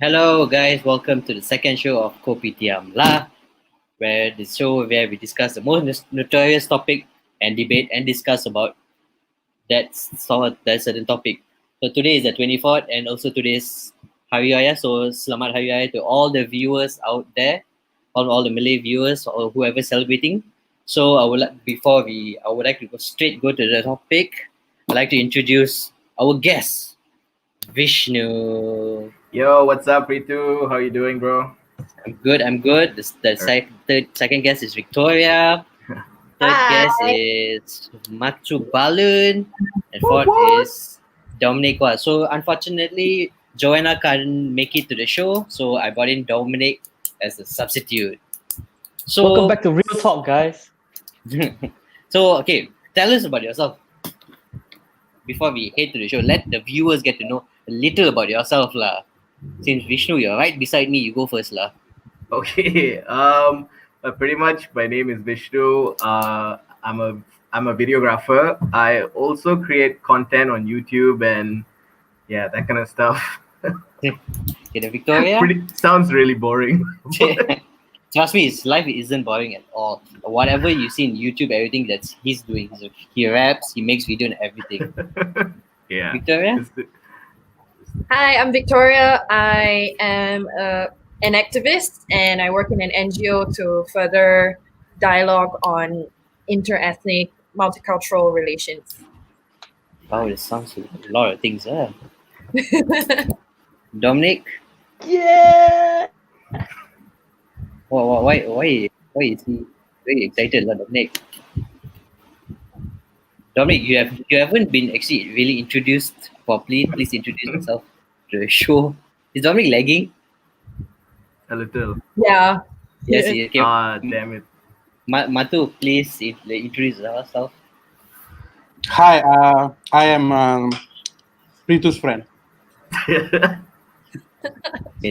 Hello guys, welcome to the second show of Kopitiam-lah, where we discuss the most notorious topic and debate and discuss about that certain topic. So today is the 24th and also today is Hari Raya, so Selamat Hari Raya to all the viewers out there, all the Malay viewers or whoever celebrating. So I would like to go to the topic. I'd like to introduce our guest, Vishnu. Yo, what's up, Ritu? How you doing, bro? I'm good. The second guest is Victoria. Third guest is Mathubalan. And fourth is Dominic Quah. So unfortunately, Joanna can't make it to the show, so I brought in Dominic as a substitute. So welcome back to Real Talk, guys. So okay, tell us about yourself before we head to the show. Let the viewers get to know a little about yourself, lah. Since Vishnu, you're right beside me, you go first, lah. Okay. Pretty much, my name is Vishnu. I'm a videographer. I also create content on YouTube and that kind of stuff. Okay, the Victoria. Sounds really boring. Trust me, his life isn't boring at all. Whatever you see in YouTube, everything that's he's doing. He raps, he makes video and everything. Yeah. Victoria? Hi, I'm Victoria. I am an activist and I work in an NGO to further dialogue on inter-ethnic, multicultural relations. Wow, this sounds like a lot of things, huh? Dominic? Yeah. Why is he very excited, Dominic? Dominic, you haven't been actually really introduced properly. Please introduce yourself to the show. Is Dominic lagging? A little. Yeah. Yes, he okay. Damn it. Mathu, please introduce yourself. Hi, I am Pritu's friend. Okay,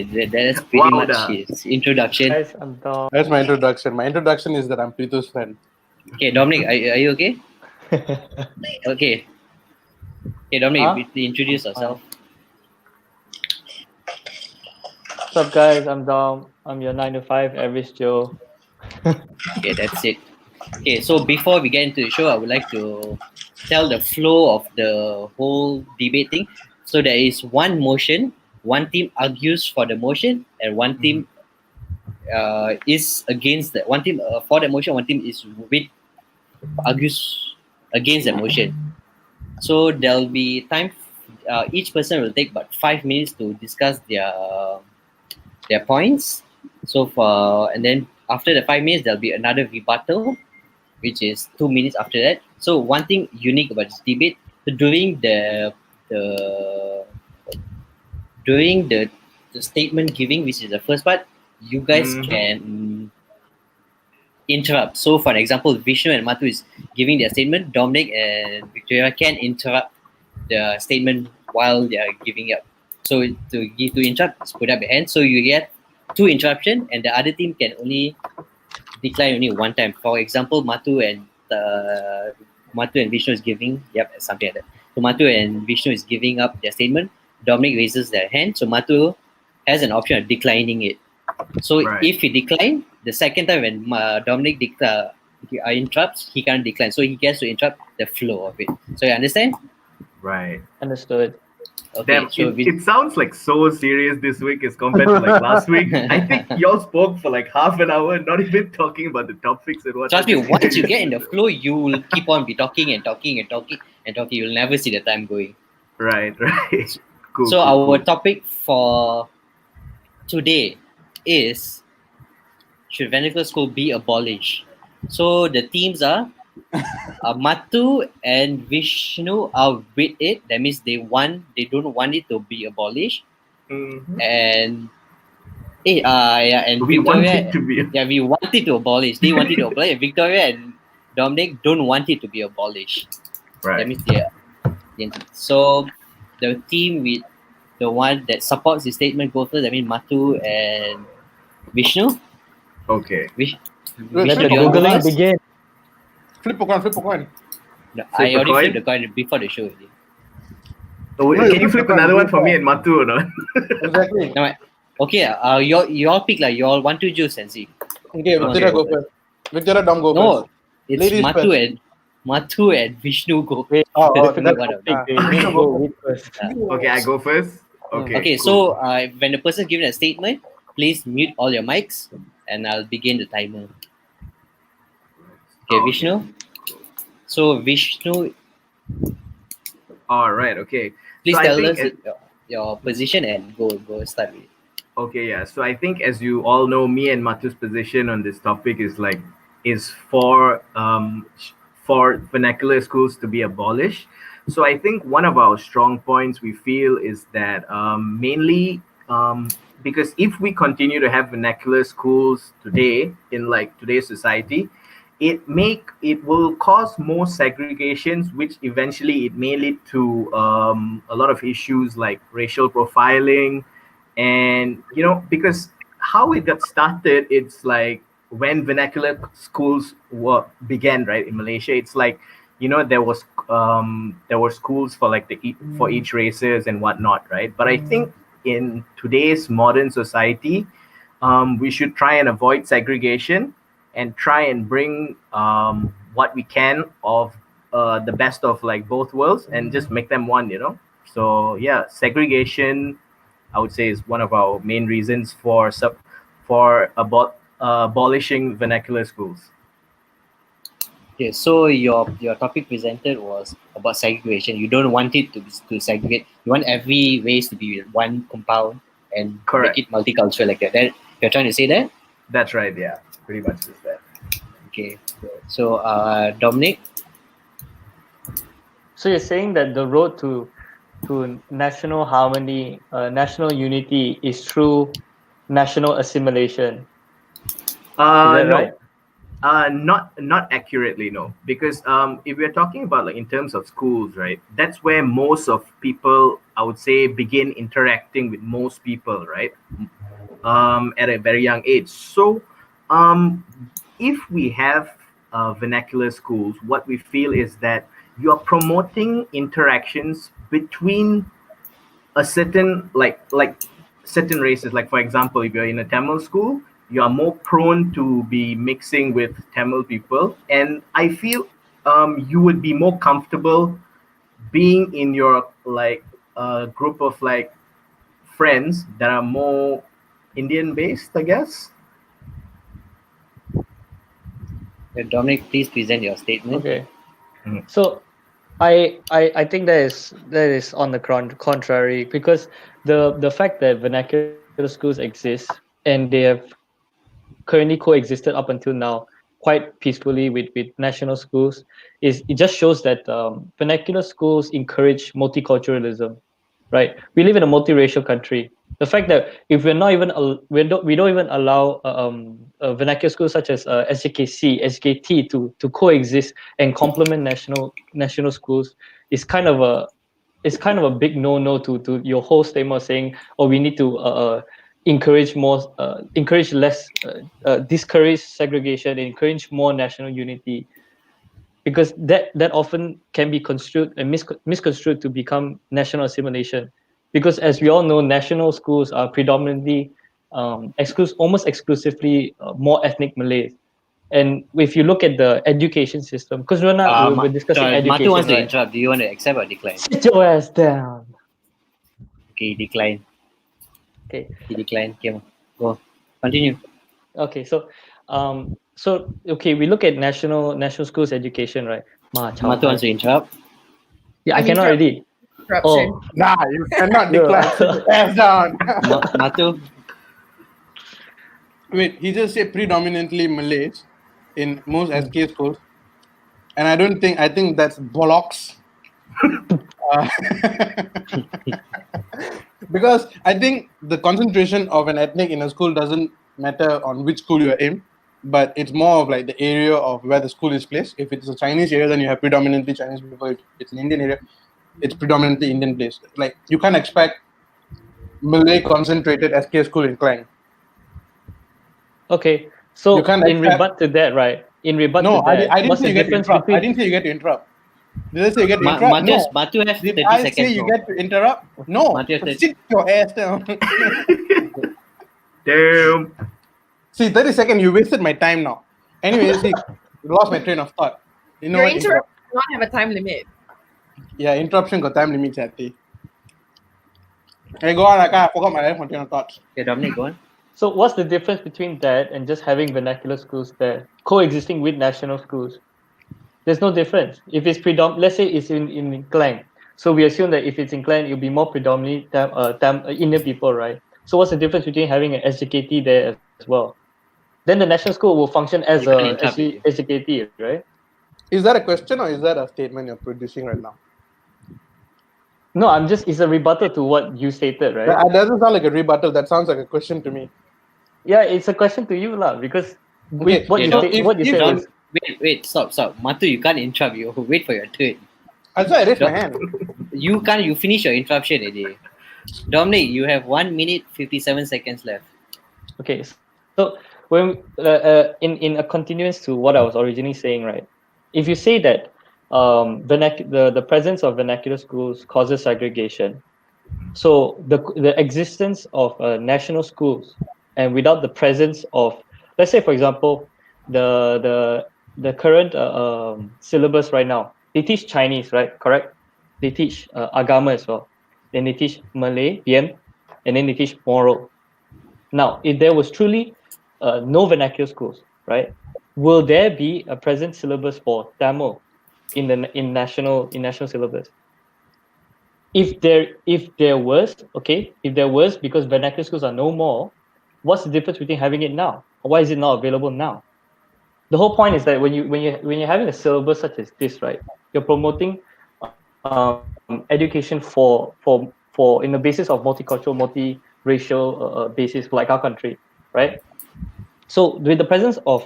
that is pretty much his introduction. Guys, I'm Dom. That's my introduction. My introduction is that I'm Pritu's friend. Okay, Dominic, are you okay? Okay. Okay, Dominic, introduce yourself. What's up, guys? I'm Dom. I'm your 9 to 5 average Joe. Okay, that's it. Okay, so before we get into the show, I would like to tell the flow of the whole debate thing. So there is one motion, one team argues for the motion, and one team is against that. One team for the motion, one team is argues against the motion. So there'll be time. Each person will take about 5 minutes to discuss their points. So and then after the 5 minutes, there'll be another rebuttal, which is 2 minutes after that. So one thing unique about this debate, so during the statement giving, which is the first part, you guys can interrupt. So for example, Vishnu and Mathu is giving their statement, Dominic and Victoria can interrupt the statement while they are giving up. So to interrupt, just put up your hand. So you get 2 interruptions and the other team can only decline only one time. For example, Mathu and Vishnu is giving something like that. So Mathu and Vishnu is giving up their statement. Dominic raises their hand. So Mathu has an option of declining it. So if he decline, the second time when Dominic interrupts, he can't decline. So he gets to interrupt the flow of it. So you understand? Right. Understood. Okay, Damn, so it sounds like so serious this week as compared to like last week. I think y'all spoke for like half an hour, not even talking about the topics and what. Trust me, once you get in the flow, you will keep on be talking and talking and talking and talking. You'll never see the time going. Right. Cool. So our topic for today is, should Vernacular School be abolished? So the teams are Mathu and Vishnu are with it. That means they don't want it to be abolished. And and we want Victoria, it to be. we want it to abolish. They want it to abolish. And Victoria and Dominic don't want it to be abolished. Right. That means so the team with the one that supports the statement go first. I mean Mathu and Vishnu. Okay. Let the Googling begin. Flip a coin. No, I already flipped the coin before the show. Oh, can you flip another one for me and Mathu or not? Exactly. No, Okay, you all pick like you all want to choose and see. Okay, Victoria, go first. Victoria, Dom, go No, first. it's Ladies Mathu and Vishnu go. Wait, Oh, difficult one of topic. You need to go with first. Okay, I go first. Okay. Okay, cool. so when the person given a statement, please mute all your mics and I'll begin the timer. Okay, Vishnu. So Vishnu, All right. Okay. please I tell think us your position and go start with it. Okay, yeah. So I think, as you all know, me and Mathu's position on this topic is for vernacular schools to be abolished. So I think one of our strong points we feel is that mainly because if we continue to have vernacular schools today in like today's society, it will cause more segregations, which eventually it may lead to a lot of issues like racial profiling. And because how it got started, it's like when vernacular schools began, right, in Malaysia. It's like there were schools for like for each races and whatnot, right? But I think in today's modern society, we should try and avoid segregation and try and bring what we can of the best of like both worlds and just make them one. So yeah, segregation, I would say, is one of our main reasons for abolishing vernacular schools. Okay, so your topic presented was about segregation. You don't want it to segregate. You want every race to be one compound and Correct. make it multicultural like that. You're trying to say that? That's right. Yeah, pretty much is that. Okay. So Dominic, So you're saying that the road to national harmony, national unity is through national assimilation. Is that No. right? Not accurately, no. Because if we're talking about like in terms of schools, right, that's where most of people, I would say, begin interacting with most people, right, at a very young age. So if we have vernacular schools, what we feel is that you're promoting interactions between a certain like certain races. Like for example, if you're in a Tamil school, you are more prone to be mixing with Tamil people, and I feel you would be more comfortable being in your like group of like friends that are more Indian based, I guess. Dominic, please present your statement. Okay. Mhm. So I think that is on the contrary, because the fact that vernacular schools exist and they have currently coexisted up until now quite peacefully with national schools it just shows that vernacular schools encourage multiculturalism, right? We live in a multiracial country. The fact that if we're not even we don't even allow vernacular schools such as SJKC, SJKT to coexist and complement national schools is kind of a big no to your whole statement of saying, oh, we need to encourage less, discourage segregation, and encourage more national unity, because that often can be construed and misconstrued to become national assimilation. Because as we all know, national schools are predominantly almost exclusively more ethnic Malays. And if you look at the education system, because we're discussing Sorry, education, Mathu wants to right? interrupt. Do you want to accept or decline? Sit your ass down. Okay, decline. Okay. He declined. Okay, go. Continue. Okay, so okay, we look at national schools education, right? Mathu wants to interrupt. Yeah, I I'm cannot interrupt- already. Corruption. Oh, Nah, you cannot Yeah. decline. Sit your ass down. Mathu, Wait, he just said predominantly Malays in most SK schools, and I think that's bollocks. Uh, because I think the concentration of an ethnic in a school doesn't matter on which school you're in, but it's more of like the area of where the school is placed. If it's a Chinese area, then you have predominantly Chinese people. If it's an Indian area, it's predominantly Indian place. Like you can't expect Malay concentrated SK school in Klang. okay. So You can't in accept- rebut to that, right? In rebut No, to that, I didn't what's say the you get to difference interrupt. between? I didn't say you get to interrupt. Did I say you get to interrupt? No. Mathu has 30 Did I seconds. say you more. get to interrupt? No. Matthew, Sit your ass down. Damn. See, 30 seconds, you wasted my time now. Anyway, see, lost my train of thought. You know Your what? interruption does not have a time limit. Yeah, interruption got time limit, chatty. Hey, go on, I forgot my train of thought. Okay, Dominic, go on. So what's the difference between that and just having vernacular schools there coexisting with national schools? There's no difference. If it's let's say it's in Klang. So we assume that if it's in Klang, it'll be more predominantly Indian people, right? So what's the difference between having an SJKT there as well? Then the national school will function as You can't a interrupt me. SJKT, right? Is that a question or is that a statement you're producing right now? No, it's a rebuttal to what you stated, right? That doesn't sound like a rebuttal. That sounds like a question to me. Yeah, it's a question to you, lah, because Okay, what you said Dom, was wait, stop. Mathu, you can't interrupt. You wait for your turn. That's why I raised my hand. You finish your interruption already. Dominic, you have 1 minute 57 seconds left. okay. So when in a continuance to what I was originally saying, right? If you say that the presence of vernacular schools causes segregation, so the existence of national schools and without the presence of, let's say for example, the current syllabus right now, they teach Chinese, right? Correct? They teach agama as well. Then they teach Malay, PM, and then they teach moral. Now, if there was truly no vernacular schools, right? Will there be a present syllabus for Tamil in national syllabus? If there was, because vernacular schools are no more, what's the difference between having it now? Why is it not available now? The whole point is that when you're having a syllabus such as this, right, you're promoting education for in the basis of multicultural, multiracial basis like our country, right? So with the presence of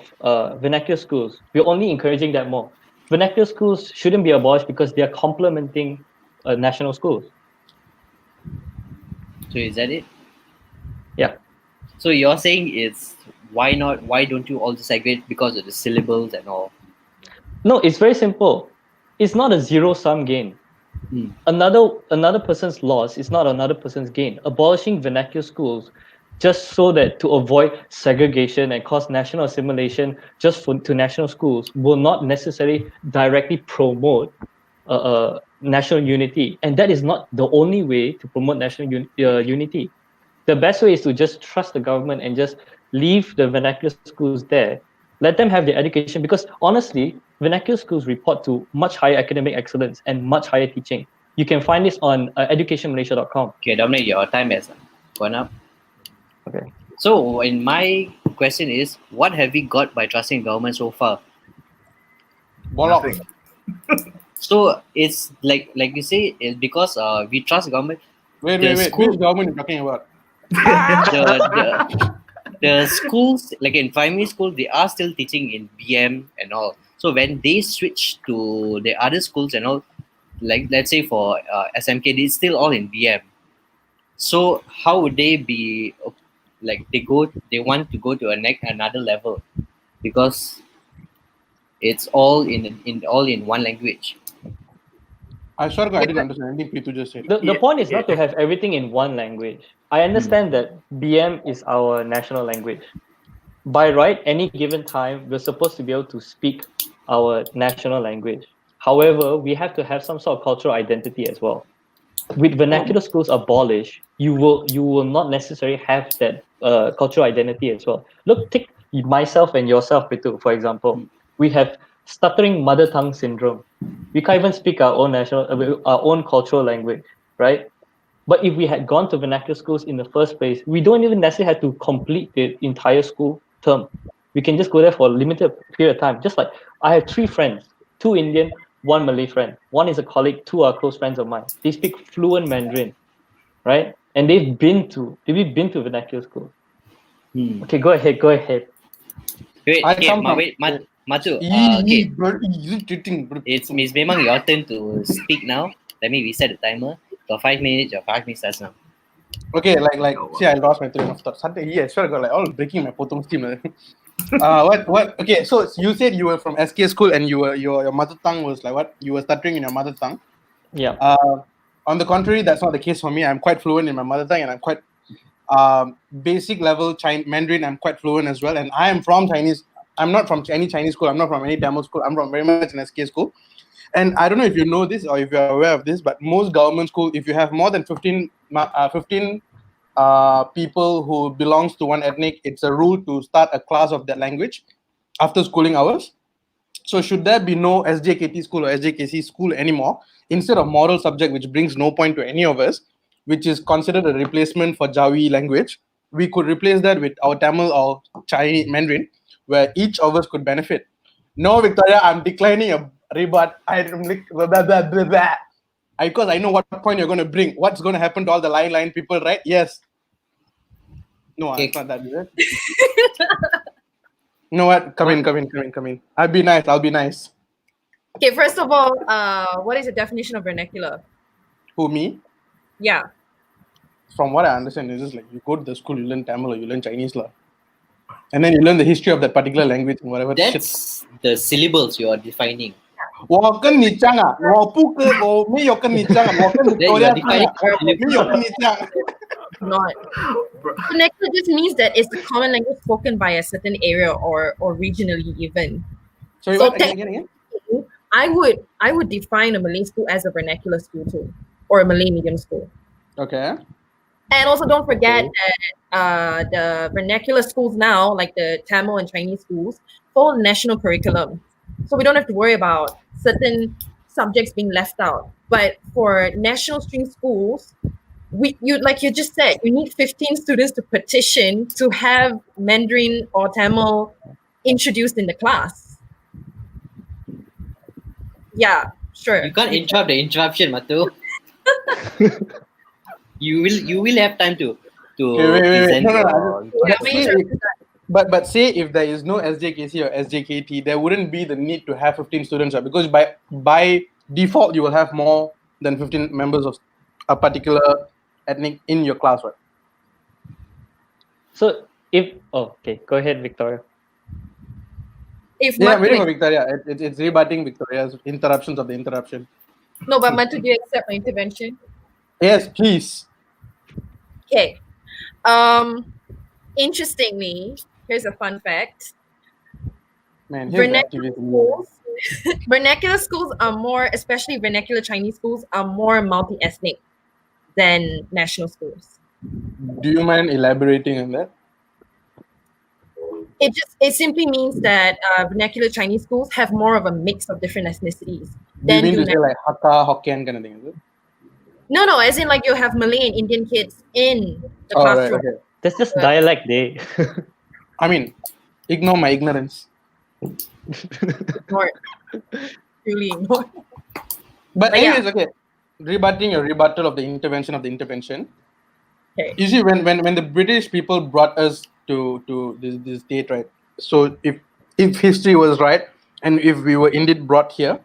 vernacular schools, we're only encouraging that more. Vernacular schools shouldn't be abolished because they are complementing national schools. So is that it? Yeah. So you're saying it's why don't you also segregate because of the syllables and all? No, it's very simple. It's not a zero-sum game. Another person's loss is not another person's gain. Abolishing vernacular schools just so that to avoid segregation and cause national assimilation just to national schools will not necessarily directly promote national unity. And that is not the only way to promote national unity. The best way is to just trust the government and just leave the vernacular schools there. Let them have their education, because honestly, vernacular schools report to much higher academic excellence and much higher teaching. You can find this on educationmalaysia.com. Okay, Dominic, your time has gone up. Okay. So, in my question is, what have we got by trusting government so far? Bollock. So it's like you say, it's because we trust government. Wait. Which government are you talking about? The schools, like in primary school, they are still teaching in BM and all. So when they switch to the other schools and all, like let's say for SMK, it's still all in BM. So how would they be like they want to go to another level because it's all in one language. I sure I didn't understand anything Pitu just said. The point is not to have everything in one language. I understand that BM is our national language. By right, any given time, we're supposed to be able to speak our national language. However, we have to have some sort of cultural identity as well. With vernacular schools abolished, you will not necessarily have that cultural identity as well. Look, take myself and yourself, Pitu, for example. We have stuttering mother tongue syndrome. We can't even speak our own cultural language, right? But if we had gone to vernacular schools in the first place, we don't even necessarily have to complete the entire school term. We can just go there for a limited period of time. Just like I have 3 friends, 2 Indian, 1 Malay friend. 1 is a colleague, 2 are close friends of mine. They speak fluent Mandarin, right? And they've been to vernacular school. Okay, go ahead. Wait, Mathu. Okay. It's memang your turn to speak now. Let me reset the timer. For 5 minutes, your 5 minutes starts now. Okay, see, I lost my train of thought. Suddenly, yeah, sure, got like all breaking my potong steam. What? Okay, so you said you were from SK school and your mother tongue was like what? You were stuttering in your mother tongue. Yeah. On the contrary, that's not the case for me. I'm quite fluent in my mother tongue and I'm quite basic level Mandarin. I'm quite fluent as well, and I am from Chinese. I'm not from any Chinese school. I'm not from any Tamil school. I'm from very much an SK school. And I don't know if you know this or if you're aware of this, but most government school, if you have more than 15 people who belongs to one ethnic, it's a rule to start a class of that language after schooling hours. So should there be no SJKT school or SJKC school anymore, instead of moral subject, which brings no point to any of us, which is considered a replacement for Jawi language, we could replace that with our Tamil or Chinese Mandarin, where each of us could benefit. No, Victoria, I'm declining a rebut. Because I know what point you're going to bring. What's going to happen to all the line people, right? Yes. No, it's not that, is it? You know what? Come in. I'll be nice. Okay, first of all, what is the definition of vernacular? Who, me? Yeah. From what I understand, it's just like you go to the school, you learn Tamil or you learn Chinese law. And then you learn the history of that particular language and whatever. That's the syllables you are defining. Not. Vernacular just means that it's the common language spoken by a certain area or regionally even. Sorry, So what? Again? I would define a Malay school as a vernacular school too, or a Malay medium school. Okay. And also don't forget that the vernacular schools now, like the Tamil and Chinese schools, follow national curriculum. So we don't have to worry about certain subjects being left out. But for national stream schools, like you just said, you need 15 students to petition to have Mandarin or Tamil introduced in the class. Yeah, sure. You can't interrupt the interruption, Mathu. You will have time to Wait. present No. your- But say if there is no SJKC or SJKT, there wouldn't be the need to have 15 students, right? Because by default you will have more than 15 members of a particular ethnic in your class, right? So okay, go ahead, Victoria. If Yeah, I'm Mathu- waiting for Victoria. It's rebutting Victoria's interruptions of the interruption. No, but Mathu, do you accept my intervention? Yes, please. Okay. Interestingly, here's a fun fact. Man, here's the Vernacular activism. schools, vernacular schools are more, especially vernacular Chinese schools, are more multi-ethnic than national schools. Do you mind elaborating on that? It simply means that vernacular Chinese schools have more of a mix of different ethnicities. Do you Then mean do to say like Hakka, Hokkien kind of thing, is it? No, as in like you have Malay and Indian kids in the Oh, right, classroom. okay. That's just dialect day. I mean, ignore my ignorance. Ignored. Truly ignored. But But yeah. anyways, okay. Rebutting your rebuttal of the intervention. Okay. You see, when the British people brought us to this state, right? So if history was right, and if we were indeed brought here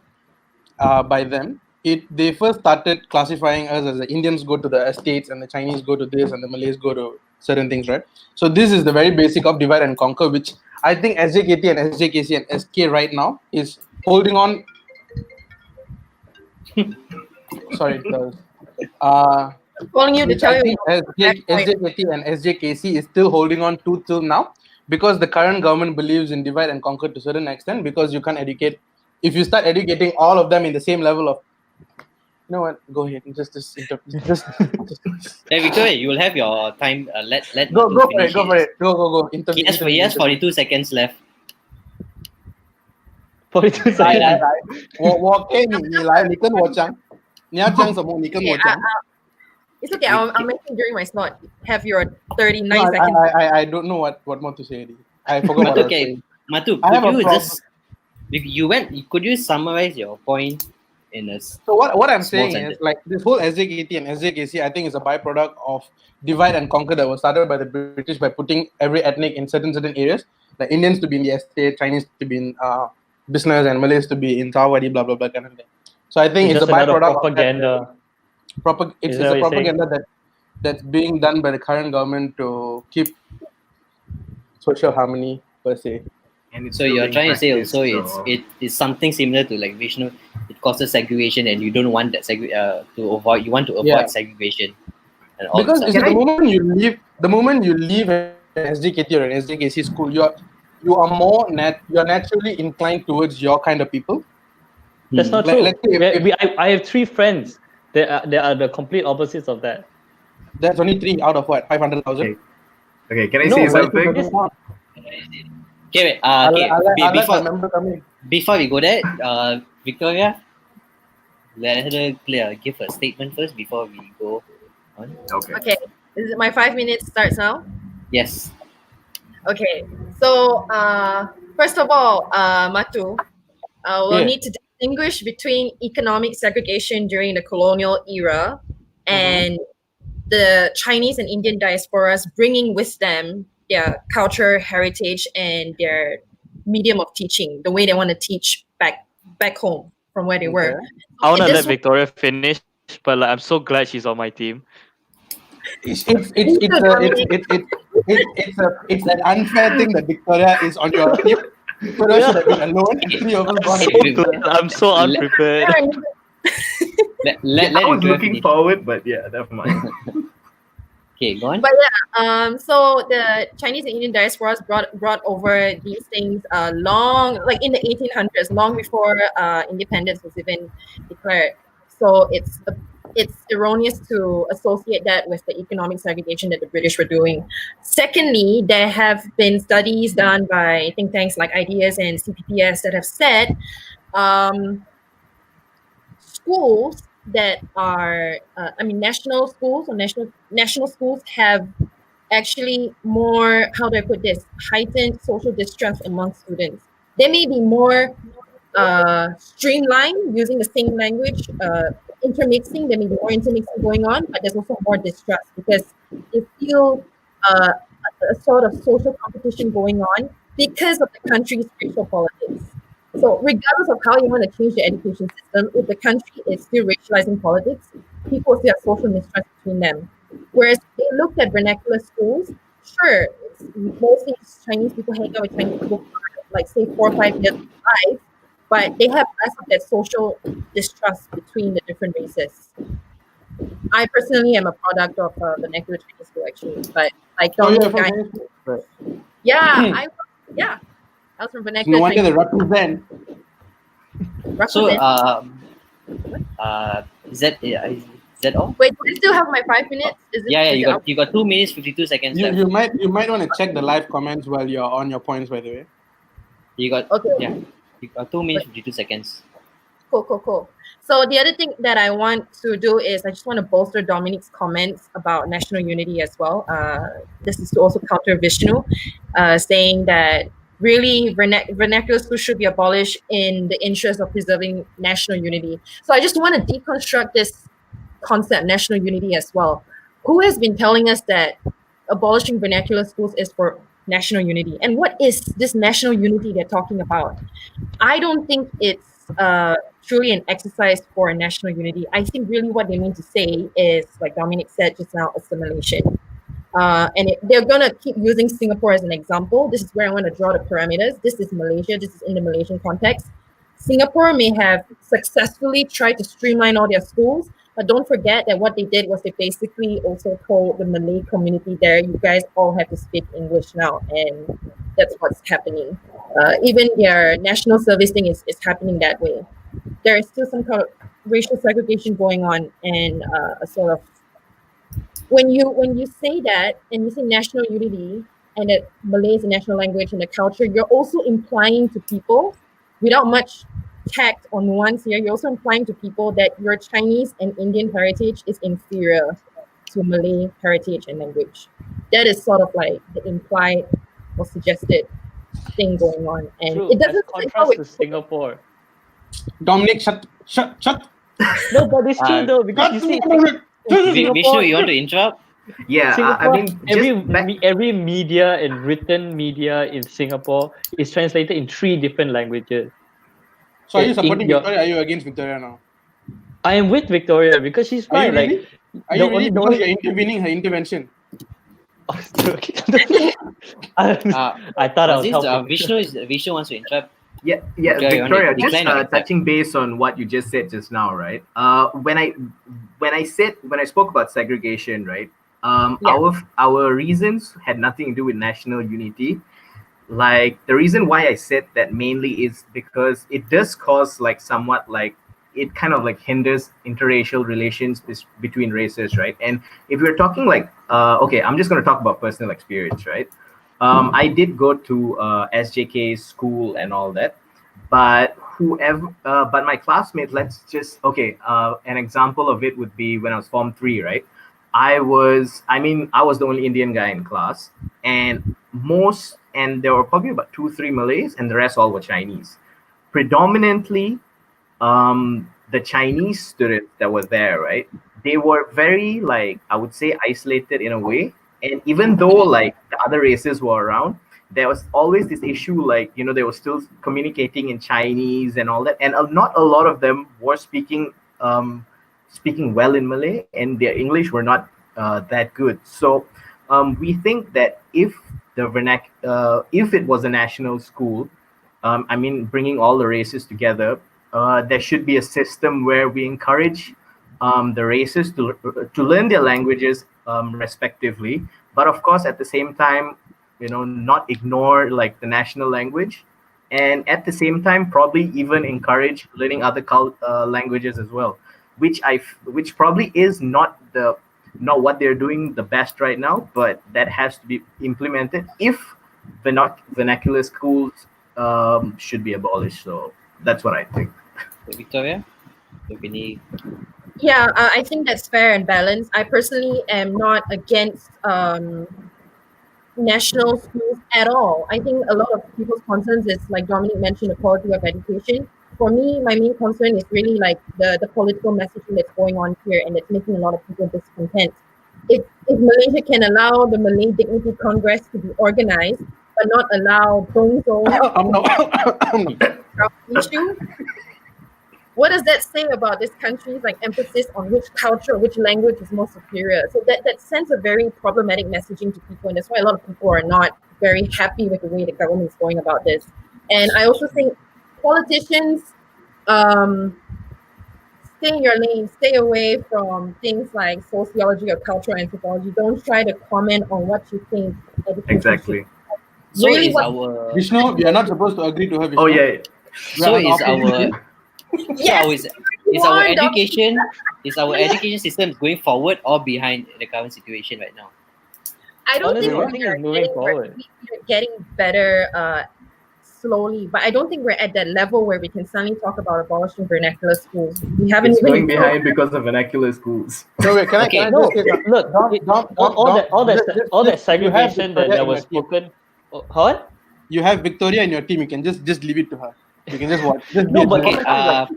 by them, they first started classifying us as the Indians go to the estates and the Chinese go to this and the Malays go to certain things, right? So this is the very basic of divide and conquer, which I think SJKT and SJKC and SK right now is holding on. Sorry, Calling you to which tell I you. think SJKT and SJKC is still holding on to till now, because the current government believes in divide and conquer to a certain extent, because you can't educate. If you start educating all of them in the same level of, you know what? Go ahead and just Hey, Victoria, you will have your time. Let go Mathu for it. finish Go for it. Go. He has 42 seconds left. 42 seconds. 我给你来，你跟我讲，你要讲什么？你跟我讲。 It's okay. I'll make it during my slot. Have your 39 No, seconds. I don't know what more to say. I forgot what I was Okay, saying. Mathu, I have a could you problem. just could you summarize your point in a So what I'm small saying sentence? is, like, this whole SJKT and SJKC, I think, is a byproduct of divide and conquer that was started by the British by putting every ethnic in certain areas, like Indians to be in the estate, Chinese to be in business, and Malays to be in Tawadi, blah blah blah kind of thing. So I think it's Just a another byproduct propaganda. It's Is a that what you're saying? propaganda that's being done by the current government to keep social harmony per se. And it's So you're still trying to say being also practiced, it's something similar to like Vishnu. It causes segregation, and you don't want that to avoid. You want to avoid Yeah. segregation. and all Because that you see, stuff. the moment you leave an SJKT or an SJKC school, you are naturally inclined towards your kind of people. That's not Like, true. let's say I have 3 friends. They are the complete opposites of that. There's only 3 out of what, 500,000. Okay, can I No, say but something? Okay, wait, I'll let before the member come in. before we go there, Victoria, let her give a statement first before we go on. Okay. Okay, is it my 5 minutes starts now? Yes. Okay, so first of all, Matu, we'll Yeah. need to distinguish between economic segregation during the colonial era and the Chinese and Indian diasporas bringing with them their culture, heritage, and their medium of teaching, the way they want to teach back home from where they were. I want to This let Victoria finish, but like, I'm so glad she's on my team. It's an unfair thing that Victoria is on your team. Victoria should have been alone. And 3 of us gone So against glad. her. I'm so unprepared. Let I was Victoria looking finish. forward, but yeah, never mind. Okay, go on. But yeah, so the Chinese and Indian diasporas brought over these things like in the 1800s, long before independence was even declared. So it's erroneous to associate that with the economic segregation that the British were doing. Secondly, there have been studies done by think tanks like Ideas and CPPS that have said schools that are, national schools or national schools have actually more, how do I put this, heightened social distrust among students. They may be more streamlined using the same language, intermixing. There may be more intermixing going on, but there's also more distrust because they feel a sort of social competition going on because of the country's racial politics. So regardless of how you want to change the education system, if the country is still racializing politics, people still have social mistrust between them. Whereas they looked at vernacular schools, sure, it's mostly Chinese people hang out with Chinese people for like say 4 or 5 years of life, but they have less of that social distrust between the different races. I personally am a product of vernacular Chinese school actually, but like Oh, Dominic, yeah, from Chinese school. Right. I was from vernacular No wonder Chinese. they represent. So, Represent. is that all? Wait, do I still have my 5 minutes? Is it, Yeah, is you it got 2 minutes 52 seconds left. You might want to check the live comments while you're on your points, by the way. You got Okay. you got 2 minutes 52 seconds. Cool. So the other thing that I want to do is I just want to bolster Dominic's comments about national unity as well. This is to also counter Vishnu, saying that really vernacular schools should be abolished in the interest of preserving national unity. So I just want to deconstruct this concept, national unity, as well. Who has been telling us that abolishing vernacular schools is for national unity? And what is this national unity they're talking about? I don't think it's truly an exercise for national unity. I think really what they mean to say is, like Dominic said just now, assimilation. They're going to keep using Singapore as an example. This is where I want to draw the parameters. This is Malaysia. This is in the Malaysian context. Singapore may have successfully tried to streamline all their schools, but don't forget that what they did was they basically also told the Malay community there, you guys all have to speak English now, and that's what's happening. Even their national service thing is happening that way. There is still some kind of racial segregation going on, and a sort of when you say that and you say national unity and that Malay is a national language and the culture, you're also implying to people, without much tact or nuance here, you're also implying to people that your Chinese and Indian heritage is inferior to Malay heritage and language. That is sort of like the implied or suggested thing going on, and True. it doesn't contrast to Singapore. Dominic, shut. No, but it's true though, because you see, Vishnu, you want to interrupt? Yeah, Singapore, I mean, every media and written media in Singapore is translated in 3 different languages. So are you supporting Victoria? Are you against Victoria now? I am with Victoria because she's Are you fine. really? Are you really? Because only- you're intervening her intervention. I thought I was helping. Vishnu wants to interrupt. Yeah, Victoria, you Victoria. want to Just decline or accept? touching base on what you just said just now, right? When I spoke about segregation, right? Yeah. Our reasons had nothing to do with national unity. Like the reason why I said that mainly is because it does cause like somewhat like it kind of like hinders interracial relations between races, right? And if we're talking like okay, I'm just going to talk about personal experience, right? I did go to SJK school and all that, but but my classmate, let's just okay. An example of it would be when I was Form 3, right? I was the only Indian guy in class, and there were probably about 2, 3 Malays, and the rest all were Chinese. Predominantly, the Chinese students that were there, right? They were very like I would say isolated in a way, and even though like the other races were around, there was always this issue like they were still communicating in Chinese and all that, and not a lot of them were speaking well in Malay, and their English were not that good. So we think that if if it was a national school, bringing all the races together, there should be a system where we encourage the races to learn their languages respectively, but of course at the same time, not ignore like the national language, and at the same time probably even encourage learning other languages as well, which probably is not what they're doing the best right now, but that has to be implemented if vernacular schools should be abolished. So that's what I think. Victoria, do you have any? Yeah, I think that's fair and balanced. I personally am not against national schools at all. I think a lot of people's concerns is, like Dominic mentioned, the quality of education. For me, my main concern is really like the political messaging that's going on here, and it's making a lot of people discontent. If Malaysia can allow the Malay Dignity Congress to be organized, but not allow Dongzhou issue, what does that say about this country's like emphasis on which culture, which language is most superior? So that sends a very problematic messaging to people, and that's why a lot of people are not very happy with the way the government is going about this. And I also think politicians, stay in your lane, stay away from things like sociology or cultural anthropology. Don't try to comment on what you think education Exactly. So Really is what- our Vishnu, we are not supposed to agree to her. Vishnu. Oh yeah. so We are is an our opposition. Yes, is our want education education system going forward or behind the current situation right now? I don't Honestly, think I think it's moving forward. we're getting better slowly, but I don't think we're at that level where we can suddenly talk about abolishing vernacular schools. We haven't It's even going behind because of vernacular schools. No, wait, can Okay. I No, just say something? look, all that segregation that Victoria in was your team. spoken. What? You have Victoria in your team. You can just leave it to her. You can just watch. Just No, be but observer.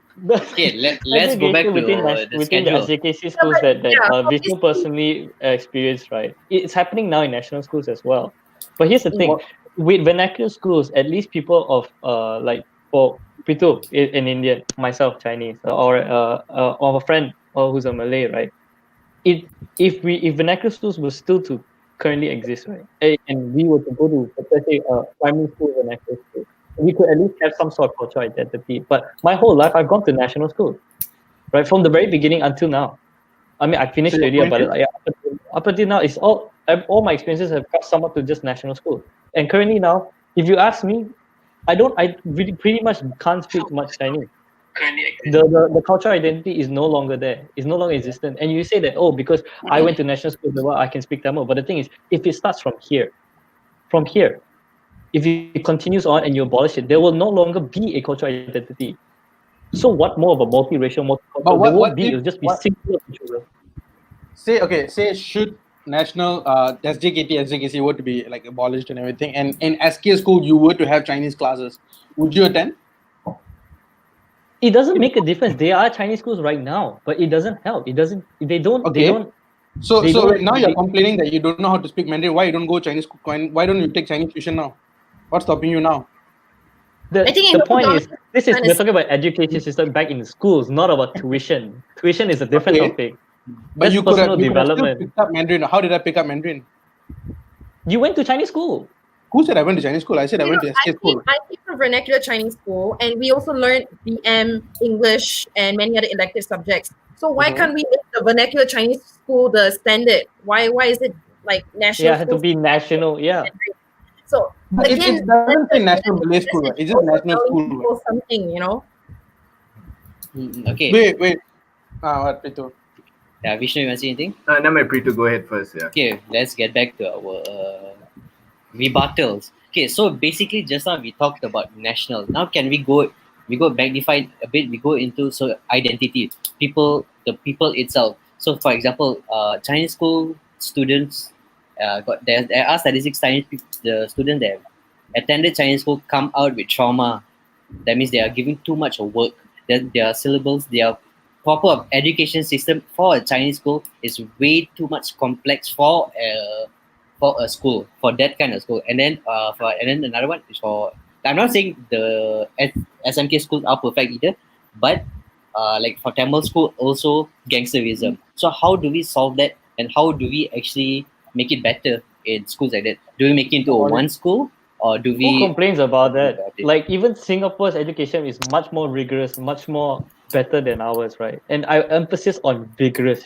Let's go back to within the within the schedule. SJKC schools that Yeah, Vishnu personally experienced, right? It's happening now in national schools as well. But here's the thing: with vernacular schools, at least people of like for Pitu in Indian, myself Chinese, or a friend who's a Malay, right? If vernacular schools were still to currently exist, right, and we were to go to let's say primary school vernacular school, we could at least have some sort of cultural identity. But my whole life, I've gone to national school, right, from the very beginning until now. I mean, I finished So you're earlier, but pointing- like, up until now, it's all my experiences have got somewhat to just national school. And currently now, if you ask me, I really pretty much can't speak much Chinese. The cultural identity is no longer there. It's no longer existent. And you say that, oh, because I went to national school, well, I can speak Tamil. But the thing is, if it starts from here, if it continues on and you abolish it, there will no longer be a cultural identity. So what more of a multiracial, multicultural? But what- There won't what be. if- It'll just be what- singular cultural. Say should national SJKT, SJKC were to be like abolished and everything, and in SK school you were to have Chinese classes, would you attend? It doesn't make a difference. There are Chinese schools right now, but it doesn't help. It doesn't. They don't. Okay. They don't. So They don't- now you're complaining that you don't know how to speak Mandarin. Why you don't go Chinese school? Why don't you take Chinese tuition now? What's stopping you now? The I think the in point the is, we're talking about education system back in the schools, not about tuition. Tuition is a different Okay. topic. But That's you could have personal still development. picked up Mandarin. How did I pick up Mandarin? You went to Chinese school. Who said I went to Chinese school? I said I went to SK school. I came from a vernacular Chinese school, and we also learn BM, English, and many other elective subjects. So why can't we make the vernacular Chinese school the standard? Why is it like national? Yeah, it had to be national. Yeah. So But again, it doesn't say national Malay school, right? It's just also national telling school. people something, you know. Okay. Wait. What, Pito? Yeah, Vishnu, you want to say anything? No, my pre to go ahead first. Yeah. Okay, let's get back to our rebuttals. Okay, so basically just now we talked about national. Now can we go magnify a bit, we go into identity, the people itself. So for example, Chinese school students there are statistics the students that have attended Chinese school come out with trauma. That means they are giving too much of work. Their syllables, their proper education system for a Chinese school is way too much complex for a school, for that kind of school. And then another one is for, I'm not saying the SMK schools are perfect either, but like for Tamil school also gangsterism. So how do we solve that, and how do we actually make it better in schools like that? Do we make it into a one school, or do we? Who complains about that? about it? Like even Singapore's education is much more rigorous, much more better than ours, right? And I emphasis on vigorous.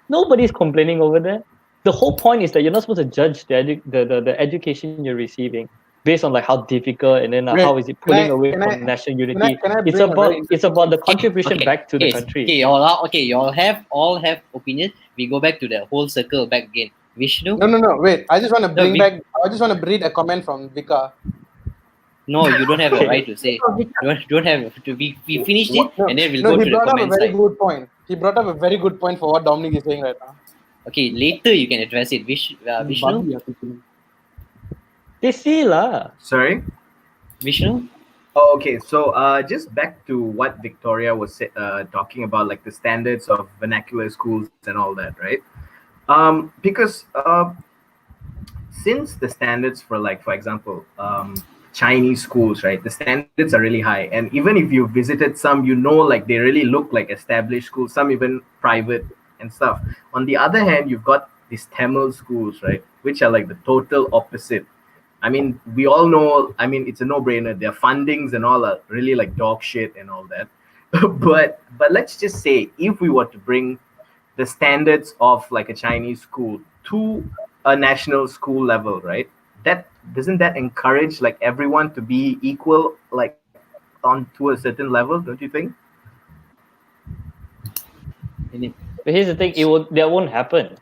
Nobody's complaining over there. The whole point is that you're not supposed to judge the education you're receiving based on like how difficult and then Wait, how is it pulling away can from I- national unity. can I It's bring a about very it's about the contribution back to the country. Okay, you all have opinions. We go back to the whole circle back again. Vishnu? No. Wait, I just want to bring we- back. I just want to read a comment from Vika. No, you don't have a right to say. You don't have to. We finished it, and then we'll go he to the brought up a comment very side. good point. He brought up a very good point for what Dominic is saying right now. Okay, later you can address it. Vishnu? Lah. Sorry. Vishnu? Oh, okay. So, just back to what Victoria was talking about, like the standards of vernacular schools and all that, right? Because since the standards for, like, for example, Chinese schools, right? The standards are really high, and even if you visited some, like they really look like established schools. Some even private and stuff. On the other hand, you've got these Tamil schools, right, which are like the total opposite. I mean, we all know, I mean, it's a no-brainer. Their fundings and all are really like dog shit and all that. but let's just say if we were to bring the standards of like a Chinese school to a national school level, right? Doesn't that encourage like everyone to be equal, like on to a certain level, don't you think? But here's the thing: that won't happen.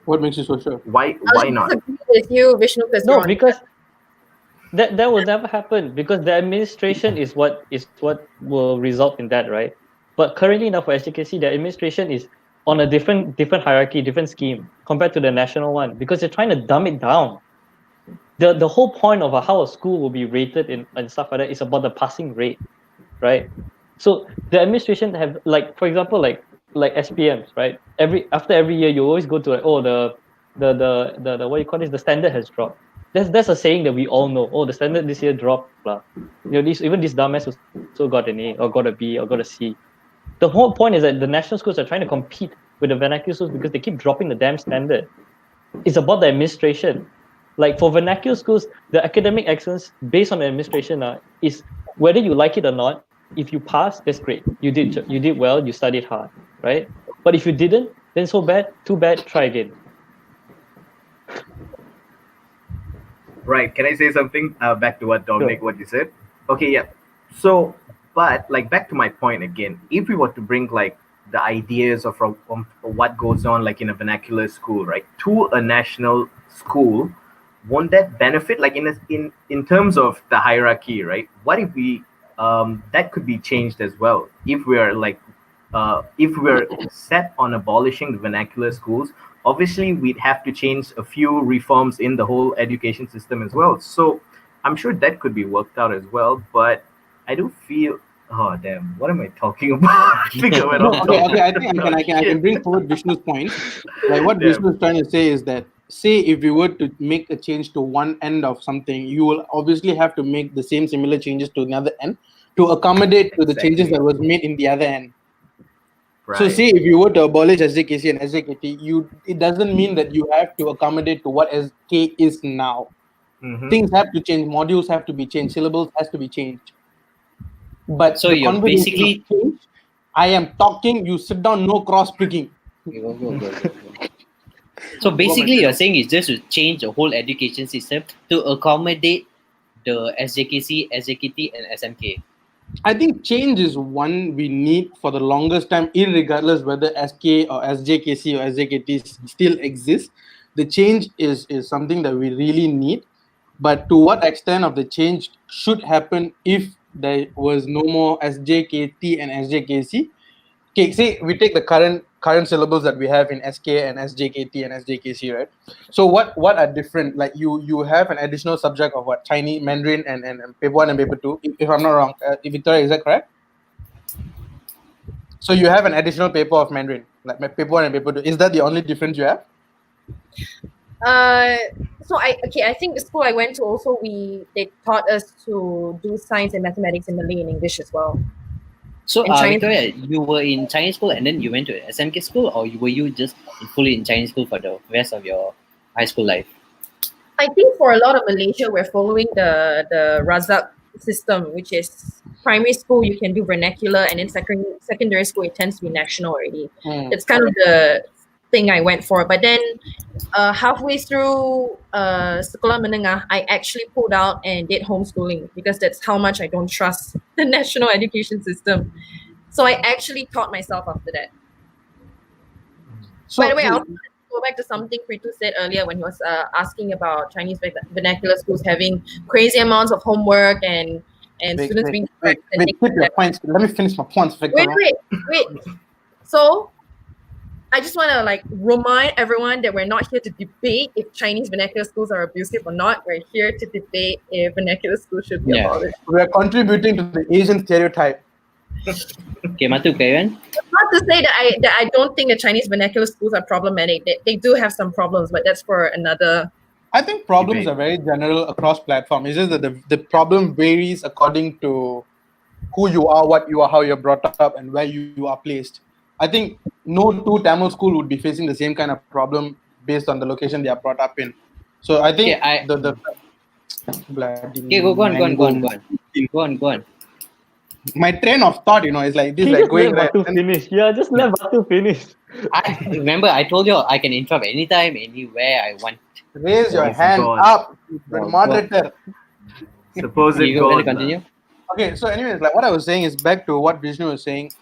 What makes you so sure? Why not? Disagree with you, Vishnu. No, because that will never happen, because the administration is what will result in that, right? But currently now for SJKC, the administration is on a different hierarchy, different scheme compared to the national one, because they're trying to dumb it down. The whole point of how a school will be rated and stuff like that is about the passing rate, right? So the administration have, like, for example, like SPMs, right? After every year you always go to like, the what you call this, the standard has dropped. That's a saying that we all know. Oh, the standard this year dropped, blah. Even this dumbass also got an A or got a B or got a C. The whole point is that the national schools are trying to compete with the vernacular schools because they keep dropping the damn standard. It's about the administration. Like for vernacular schools, the academic excellence based on the administration is whether you like it or not. If you pass, that's great. You did well. You studied hard, right? But if you didn't, then so bad. Too bad. Try again. Right. Can I say something back to what Dominic, what you said? Okay, yeah. So, but like back to my point again, if we were to bring like the ideas of what goes on like in a vernacular school, right, to a national school, won't that benefit like in terms of the hierarchy, right? What if we that could be changed as well if we're set on abolishing the vernacular schools? Obviously we'd have to change a few reforms in the whole education system as well. So I'm sure that could be worked out as well. But I do feel, oh damn, what am I talking about? I think I went off Okay. I topic. think I can bring forward Vishnu's point. Like what Yeah. Vishnu is trying to say is that, say if you were to make a change to one end of something, you will obviously have to make the similar changes to another end to accommodate to the changes that was made in the other end. Right. So say if you were to abolish SJKC and SJKT, it doesn't mean that you have to accommodate to what SK is now. Things have to change. Modules have to be changed. Syllables has to be changed. But So the you're conversation basically- of change, I am talking. You sit down. No cross speaking. Go. So basically, you're saying it's just to change the whole education system to accommodate the SJKC, SJKT, and SMK. I think change is one we need for the longest time, irregardless whether SK or SJKC or SJKT still exists. The change is something that we really need. But to what extent of the change should happen if there was no more SJKT and SJKC? Okay, say we take the current syllables that we have in SK and SJKT and SJKC, right? So what are different? Like you have an additional subject of what, Chinese, Mandarin, and paper 1 and paper 2. If I'm not wrong, Victoria, is that correct? So you have an additional paper of Mandarin, like paper 1 and paper 2. Is that the only difference you have? So I think the school I went to also they taught us to do science and mathematics in Malay and English as well. So In Chinese- Victoria, you were in Chinese school and then you went to SMK school, or were you just fully in Chinese school for the rest of your high school life? I think for a lot of Malaysia, we're following the Razak system, which is primary school you can do vernacular, and in secondary school it tends to be national already. It's kind of the thing I went for. But then halfway through Sekolah Menengah, I actually pulled out and did homeschooling because that's how much I don't trust the national education system. So I actually taught myself after that. So, By the way, I also want to go back to something Pritu said earlier when he was asking about Chinese vernacular schools having crazy amounts of homework and students being wait, keep your points. Let me finish my points, Victoria. Wait. So I just want to remind everyone that we're not here to debate if Chinese vernacular schools are abusive or not. We're here to debate if vernacular schools should be abolished. We are contributing to the Asian stereotype. Okay, Mathu, Karen. Not to say that I don't think that Chinese vernacular schools are problematic. They do have some problems, but that's for another. I think problems are very general across platforms. It's just that the problem varies according to who you are, what you are, how you're brought up, and where you are placed. I think no two Tamil school would be facing the same kind of problem based on the location they are brought up in. So I think Go on. My train of thought, is like this, like going right. Finish. Yeah, just let Batu finish. Remember, I told you I can interrupt anytime, anywhere I want. Raise your hand up, the moderator. Suppose it You goes. want to continue? Okay, so anyways, like what I was saying is back to what Vishnu was saying.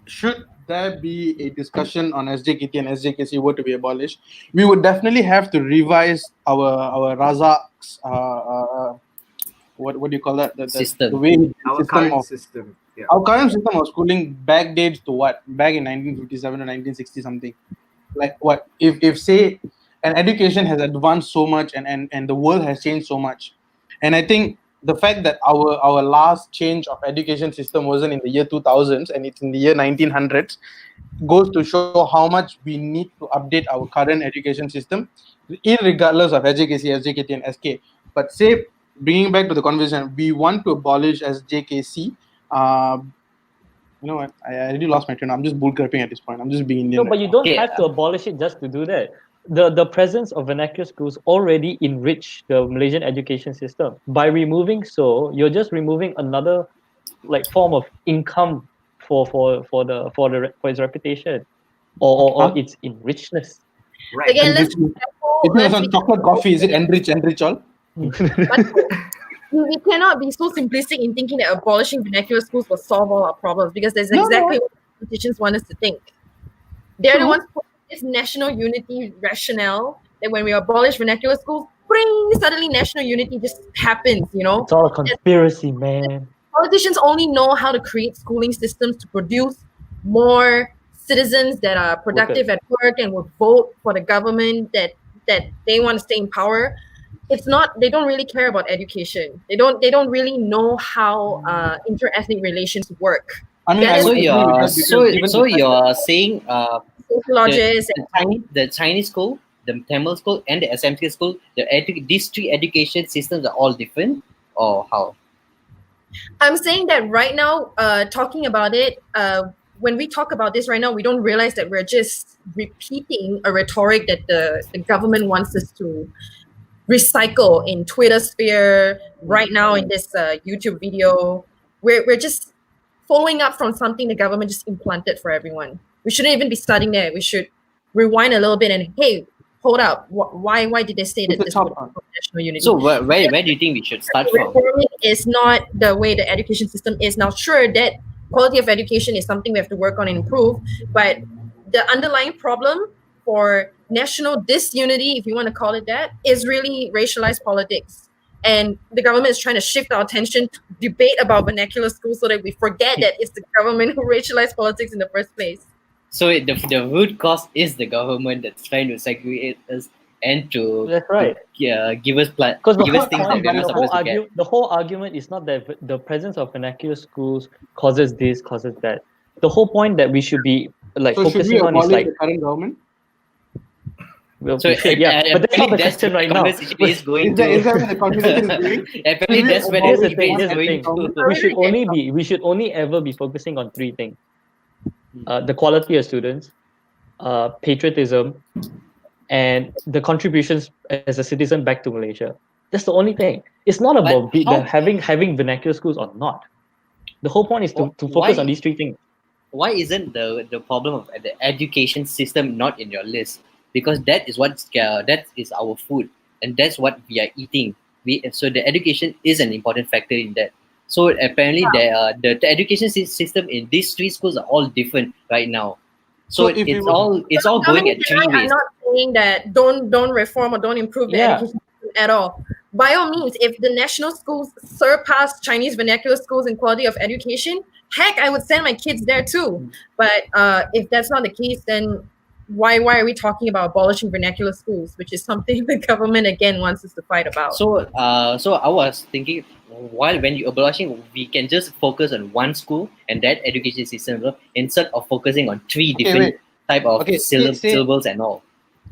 Should there be a discussion on SJKT and SJKC were to be abolished, we would definitely have to revise our Razak's what do you call that? System. The way Our current system. Yeah. Our current system of schooling backdates to what? Back in 1957 or 1960 something. Like what? If say an education has advanced so much and the world has changed so much, and I think the fact that our last change of education system wasn't in the year 2000s and it's in the year 1900s goes to show how much we need to update our current education system, irregardless of SJKC, SJKT, and SK. But say, bringing back to the conversation, we want to abolish SJKC. You know what? I already lost my train. I'm just bullcrapping at this point. I'm just being Indian. No, but you don't have to abolish it just to do that. The presence of vernacular schools already enrich the Malaysian education system. By removing you're just removing another form of income for its reputation or its enrichedness. Right. Again, let's If it was on chocolate coffee, is it enrich all? we cannot be so simplistic in thinking that abolishing vernacular schools will solve all our problems, because that's exactly what politicians want us to think. They're the ones putting this national unity rationale that when we abolish vernacular schools, suddenly national unity just happens, It's all a conspiracy, man. Politicians only know how to create schooling systems to produce more citizens that are productive at work and will vote for the government that they want to stay in power. It's not, they don't really care about education. They don't really know how inter-ethnic relations work. I mean, so you're saying sociologists the Chinese school, the Tamil school, and the SMK school, these three education systems are all different, or how? I'm saying that right now, talking about it, when we talk about this right now, we don't realize that we're just repeating a rhetoric that the government wants us to recycle in Twitter sphere right now in this YouTube video. We're just following up from something the government just implanted for everyone. We shouldn't even be studying there. We should rewind a little bit and, hey, hold up. Why did they say that this would be national unity? So where do you think we should start from? Reforming is not the way the education system is now. Sure, that quality of education is something we have to work on and improve, but the underlying problem for national disunity, if you want to call it that, is really racialized politics. And the government is trying to shift our attention to debate about vernacular schools so that we forget that it's the government who racialized politics in the first place. So the root cause is the government that's trying to segregate us and to That's right. give us Because give us things that we're not supposed to get. the whole argument is not that the presence of vernacular schools causes this, causes that. The whole point that we should be like So should we focusing on is abolish like the current government? well, So we should, yeah, but that's not the question right now. Is going Is that to. where the conversation is going? Apparently, that's where Here's the the thing. debate is Here's the going thing. to. We should only ever be focusing on three things: the quality of students, patriotism, and the contributions as a citizen back to Malaysia. That's the only thing. It's not about having vernacular schools or not. The whole point is to focus on these three things. Why isn't the problem of the education system not in your list? Because that is that is our food, and that's what we are eating. So the education is an important factor in that. So apparently, the education system in these three schools are all different right now. So it's all going at three ways. I'm not saying that don't reform or don't improve the education system at all. By all means, if the national schools surpass Chinese vernacular schools in quality of education, heck, I would send my kids there too. But if that's not the case, then why are we talking about abolishing vernacular schools, which is something the government again wants us to fight about? So I was thinking, when you abolishing, we can just focus on one school and that education system instead of focusing on three different type of syllables and all.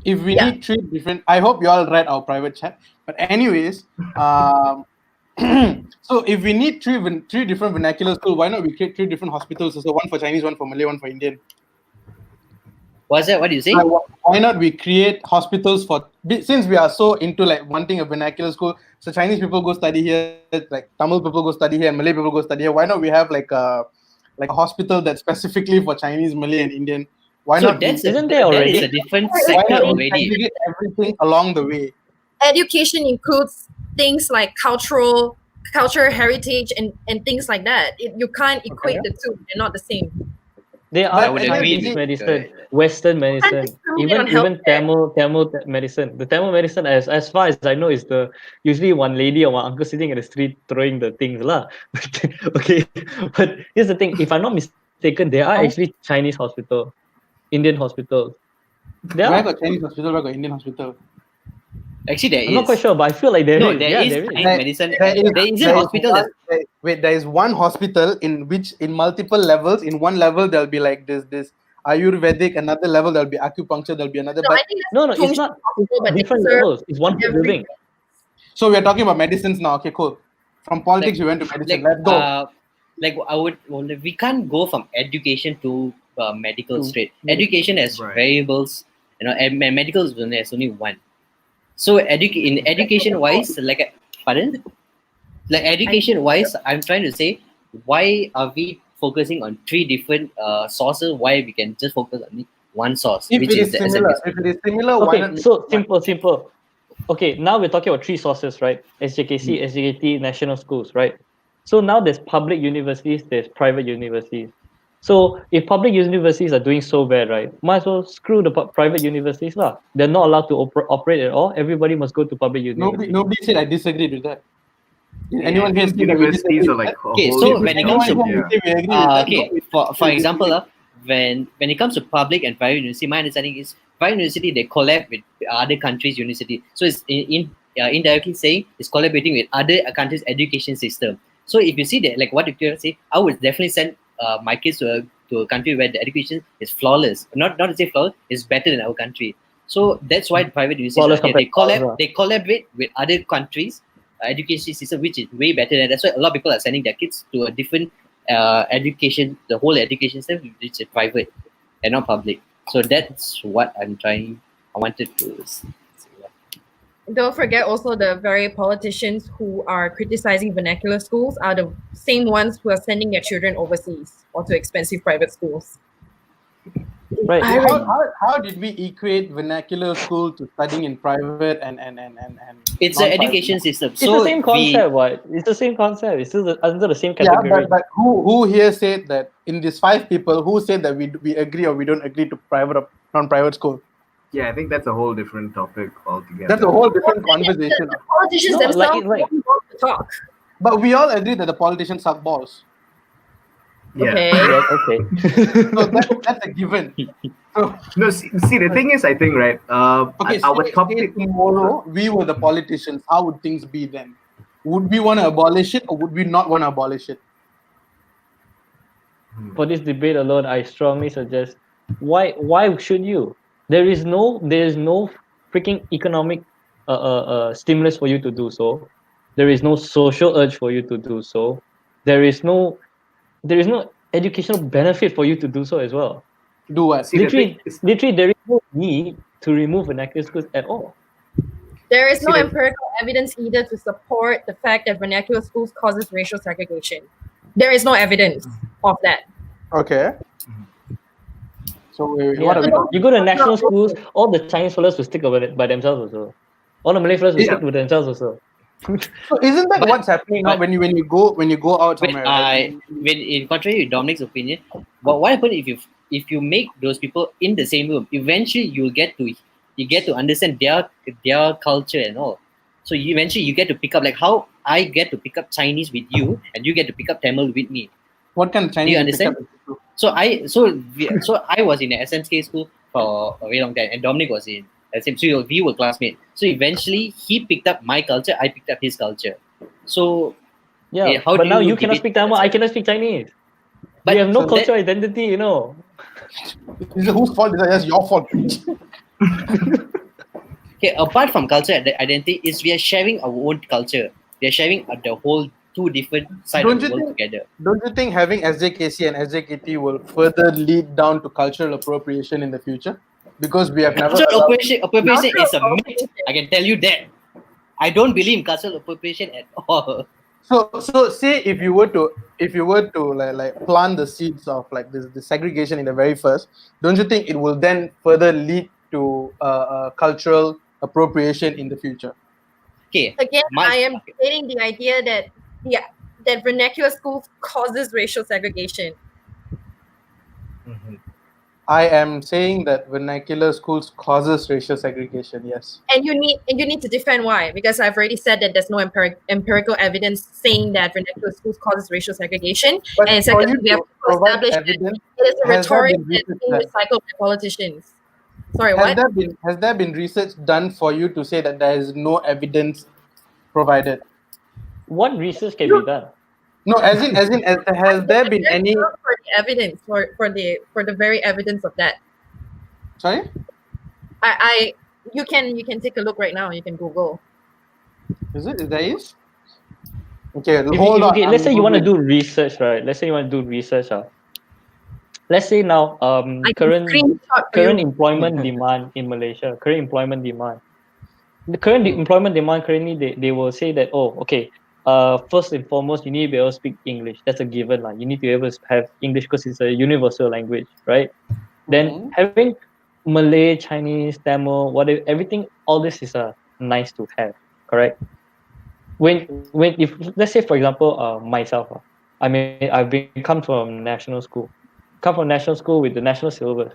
If we need three different, I hope you all read our private chat. But anyways, so if we need three different vernacular schools, why not we create three different hospitals? So one for Chinese, one for Malay, one for Indian. What's that? What do you say? Why not we create hospitals since we are so into like wanting a vernacular school? So Chinese people go study here, like Tamil people go study here, and Malay people go study here. Why not we have like a hospital that's specifically for Chinese, Malay, and Indian? Why not? Isn't there already? That is a different sector already. Everything along the way. Education includes things like culture, heritage, and things like that. You can't equate the two; they're not the same. They are Chinese medicine, Western medicine, even Tamil medicine. The Tamil medicine, as far as I know, is usually one lady or one uncle sitting in the street throwing the things lah. Okay, but here's the thing: if I'm not mistaken, there are actually Chinese hospitals, Indian hospitals. Where got Chinese hospital? Where got Indian hospital? Actually, there is. I'm not quite sure, but I feel like there is. There is medicine. There is a hospital. There is one hospital in which, in multiple levels, in one level there'll be like this Ayurvedic, another level there'll be acupuncture, there'll be another. No, it's not. It's different levels. It's one building. So we're talking about medicines now. Okay, cool. From politics, we went to medicine. Let's go. We can't go from education to medical straight. Education has variables, and medical there's only one. So in education wise, education wise, I'm trying to say, why are we focusing on three different sources? Why we can just focus on one source, if it is similar, okay, why not? So simple. Okay, now we're talking about three sources, right? SJKC, SJKT, national schools, right? So now there's public universities, there's private universities. So if public universities are doing so bad, right, might as well screw the private universities lah. They're not allowed to operate at all. Everybody must go to public universities. Nobody said I disagreed with that. Anyone here universities are like so when it comes to for example, when it comes to public and private university, my understanding is private university they collab with other countries' university. So it's indirectly saying it's collaborating with other countries' education system. So if you see that, like what Victoria say, I would definitely send my kids to a country where the education is flawless. Not to say flawless, it's better than our country. So that's why private universities they collaborate with other countries' education system, which is way better. And that's why a lot of people are sending their kids to a different education, the whole education system, which is private and not public. So that's what I wanted to say. don't forget also the very politicians who are criticizing vernacular schools are the same ones who are sending their children overseas or to expensive private schools. Right. How did we equate vernacular school to studying in private and It's an non-private? education system. It's the same concept, what? It's the same concept. It's still under the same category. Yeah, but who here said that in these 5 people, who said that we agree or we don't agree to private or non-private school? Yeah, I think that's a whole different topic altogether. That's a whole different conversation. The politicians No, themselves like- don't want to talk. But we all agree that the politicians suck balls. Yeah. Okay. Yeah, okay. So that's a given. So, No, see, the thing is, I think, right, okay, our say topic... tomorrow we were the politicians. How would things be then? Would we want to abolish it or would we not want to abolish it? For this debate alone, I strongly suggest why should you? There is no freaking economic stimulus for you to do so. There is no social urge for you to do so. There is no educational benefit for you to do so as well. Do what? See, the thing Literally, there is no need to remove vernacular schools at all. There is no See, empirical evidence either to support the fact that vernacular schools causes racial segregation. There is no evidence of that. Okay. So what Yeah. are we talking? You go to national schools, all the Chinese fellows will stick over it by themselves also. All the Malay fellows will stick with themselves also. So isn't that what's happening now when you go out When somewhere? right? when in contrary to Dominic's opinion, but what happens if you make those people in the same room? Eventually, you get to understand their culture and all. So eventually you get to pick up, like how I get to pick up Chinese with you, and you get to pick up Tamil with me. What kind of Chinese? you you pick understand? up? So I was in the SMK school for a very long time, and Dominic was in SM. So we were classmates. So eventually, he picked up my culture, I picked up his culture. So Yeah, how but do now you you cannot debate speak Tamil, I cannot speak Chinese. But We have no so cultural identity, you know. Is it whose fault is that? That's your fault. Okay, apart from culture identity, is we are sharing our own culture. We are sharing the whole two different sides Don't of the you world think- together. Don't you think having SJKC and SJKT will further lead down to cultural appropriation in the future? Because we have never. Cultural allowed- appropriation is a Cultural myth. I can tell you that. I don't believe in cultural appropriation at all. So say if you were to like plant the seeds of like this segregation in the very first, don't you think it will then further lead to cultural appropriation in the future? Okay. Again, My- I am stating the idea that that vernacular schools causes racial segregation. Mhm. I am saying that vernacular schools causes racial segregation. Yes. And you need to defend why, because I've already said that there's no empirical evidence saying that vernacular schools causes racial segregation. But And for secondly, you we have to to provide establish that evidence, it is a has there rhetoric been that's research being done? recycled by politicians. Sorry, has what? there been research done for you to say that there is no evidence provided? What research can be done? No, as has there been There's any? no for the evidence for the very evidence of that? Sorry. You can take a look right now. You can Google. Is it? There is. Okay, If hold on. let's say you want to Googling. do research, right? Let's say you want to do research. Let's say now, I can current screenshot for current you. employment demand in Malaysia, current employment demand. The current employment demand currently, they will say that, oh, okay, first and foremost, you need to be able to speak English. That's a given. Like, you need to be able to have English because it's a universal language, right? Then having Malay, Chinese, Tamil, whatever, everything, all this is nice to have, correct? If let's say for example, myself, I mean, come from national school with the national syllabus.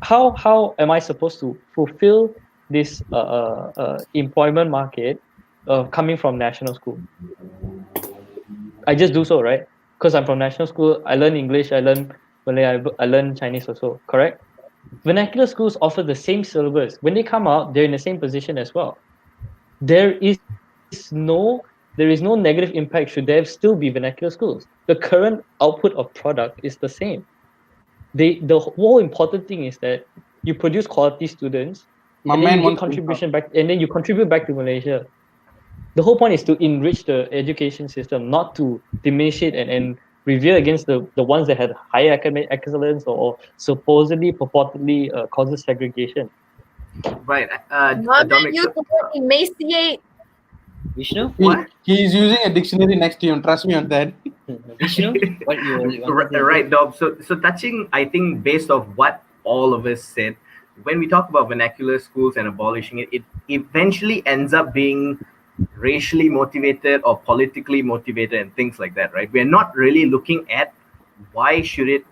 How am I supposed to fulfill this employment market coming from national school? I just do so, right? Because I'm from national school, I learn English, I learn Malay, I learn Chinese also, correct? Vernacular schools offer the same syllabus. When they come out, they're in the same position as well. There is no negative impact should there still be vernacular schools. The current output of product is the same. The whole important thing is that you produce quality students, My and then man you wants get to contribution back, and then you contribute back to Malaysia. The whole point is to enrich the education system, not to diminish it and revere against the ones that had higher academic excellence or supposedly purportedly causes segregation. Right. Not Dominic, use the word emaciate. Vishnu? He's using a dictionary next to him. Trust me on that. Vishnu? What you want to say? Right, Dob. So touching, I think, based off what all of us said, when we talk about vernacular schools and abolishing it, it eventually ends up being racially motivated or politically motivated and things like that, right? We're not really looking at why should it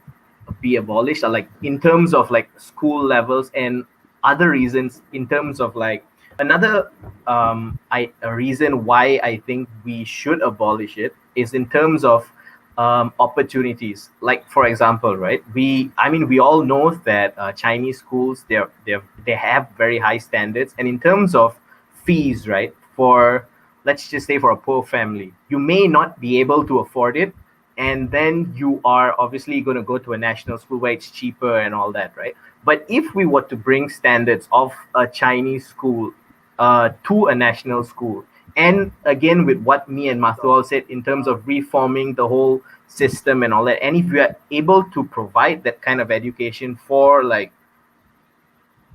be abolished, or like in terms of like school levels and other reasons in terms of like another a reason why I think we should abolish it is in terms of opportunities. Like for example, right, we all know that Chinese schools, they have very high standards, and in terms of fees, right, for, let's just say, for a poor family, you may not be able to afford it, and then you are obviously going to go to a national school where it's cheaper and all that, right? But if we were to bring standards of a Chinese school to a national school, and again with what me and Mathubalan said in terms of reforming the whole system and all that, and if we are able to provide that kind of education for, like,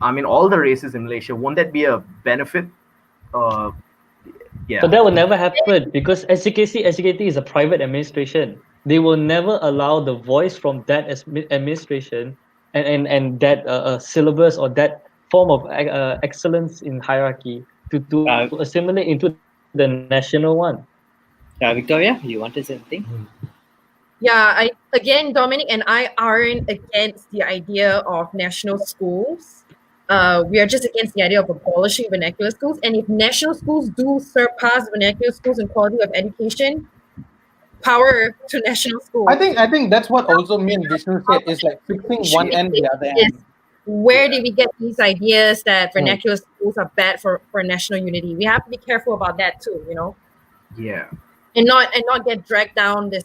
I mean, all the races in Malaysia, won't that be a benefit? Yeah. But that will never happen because SJKT is a private administration. They will never allow the voice from that administration and that syllabus or that form of excellence in hierarchy to assimilate into the national one. Victoria, you want to say something? Yeah, Dominic and I aren't against the idea of national schools. We are just against the idea of abolishing vernacular schools. And if national schools do surpass vernacular schools in quality of education, power to national schools. I think that's what also me and Vishnu said, is like fixing one end the other end. Where did we get these ideas that vernacular schools are bad for national unity? We have to be careful about that too, you know. Yeah. And not get dragged down this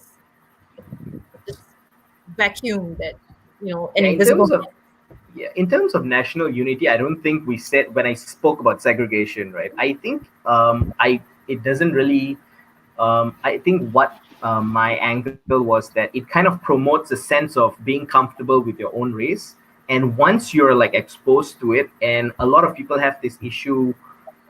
vacuum that, you know, an invisible. In terms of national unity, I don't think we said, when I spoke about segregation, right? I think it doesn't really. I think what my angle was that it kind of promotes a sense of being comfortable with your own race, and once you're like exposed to it, and a lot of people have this issue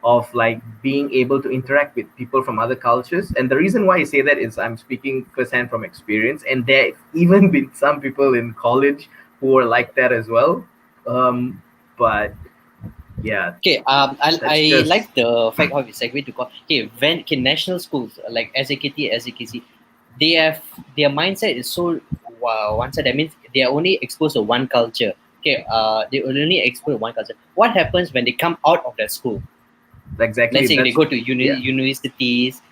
of like being able to interact with people from other cultures. And the reason why I say that is I'm speaking firsthand from experience, and there even been some people in college who were like that as well. But yeah. Okay. I like the fact how we segue to call. Okay, national schools like SJKT, SJKC, their mindset is so one side. That means they are only exposed to one culture. Okay. They only exposed to one culture. What happens when they come out of that school? Exactly. Let's say they go to universities.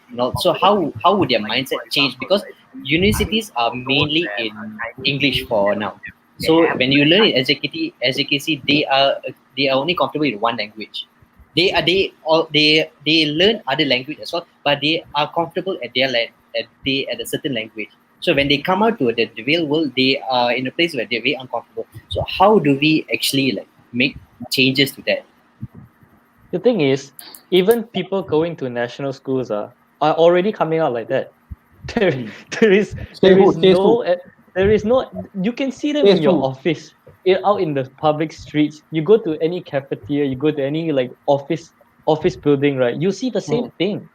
So how would their mindset change? Because universities are mainly in English for now. So when you learn in SJKT, SJKC, they are only comfortable in one language. They learn other language as well, but they are comfortable at a certain language. So when they come out to the real world, they are in a place where they're very uncomfortable. So how do we actually like make changes to that? The thing is, even people going to national schools are already coming out like that. There is no. You can see them in your office, out in the public streets. You go to any cafeteria, you go to any like office building, right? You see the same thing.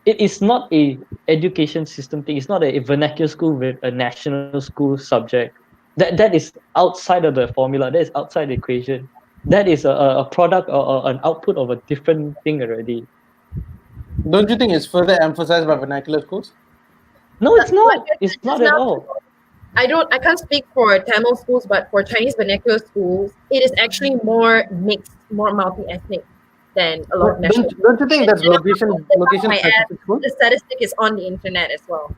It is not a education system thing. It's not a vernacular school with a national school subject. That is outside of the formula. That is outside the equation. That is a product or an output of a different thing already. Don't you think it's further emphasized by vernacular schools? No, it's not. It's not at all. I can't speak for Tamil schools, but for Chinese vernacular schools, it is actually more mixed, more multi-ethnic than a lot of national. Don't you think that's location specific schools? The statistic is on the internet as well.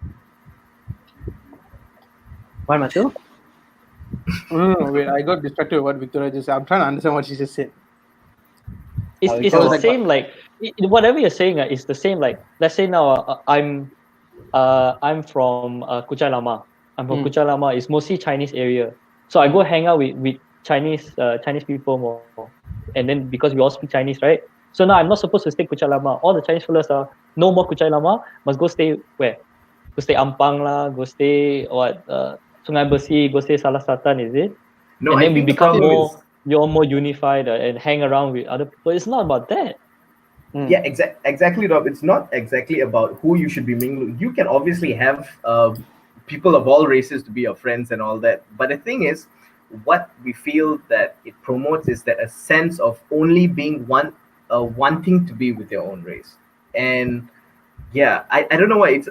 What, Mathu? Wait, I got distracted with what Victoria just said. I'm trying to understand what she just said. It's the same, like whatever you're saying is the same. Like, let's say now I'm from Kuchai-Lama. I'm from Kuchai-Lama. It's mostly Chinese area. So I go hang out with Chinese people more. And then because we all speak Chinese, right? So now I'm not supposed to stay Kuchai-Lama. All the Chinese fellas are no more Kuchai-Lama. Must go stay where? Go stay Ampang lah. Go stay Sungai Besi. Go stay Salah Selatan. Is it? No, and then we become more. you're more unified and hang around with other people. It's not about that. Yeah, exactly, Rob. It's not exactly about who you should be mingling. You can obviously have people of all races to be your friends and all that. But the thing is, what we feel that it promotes is that a sense of only being wanting to be with your own race. And yeah, I don't know why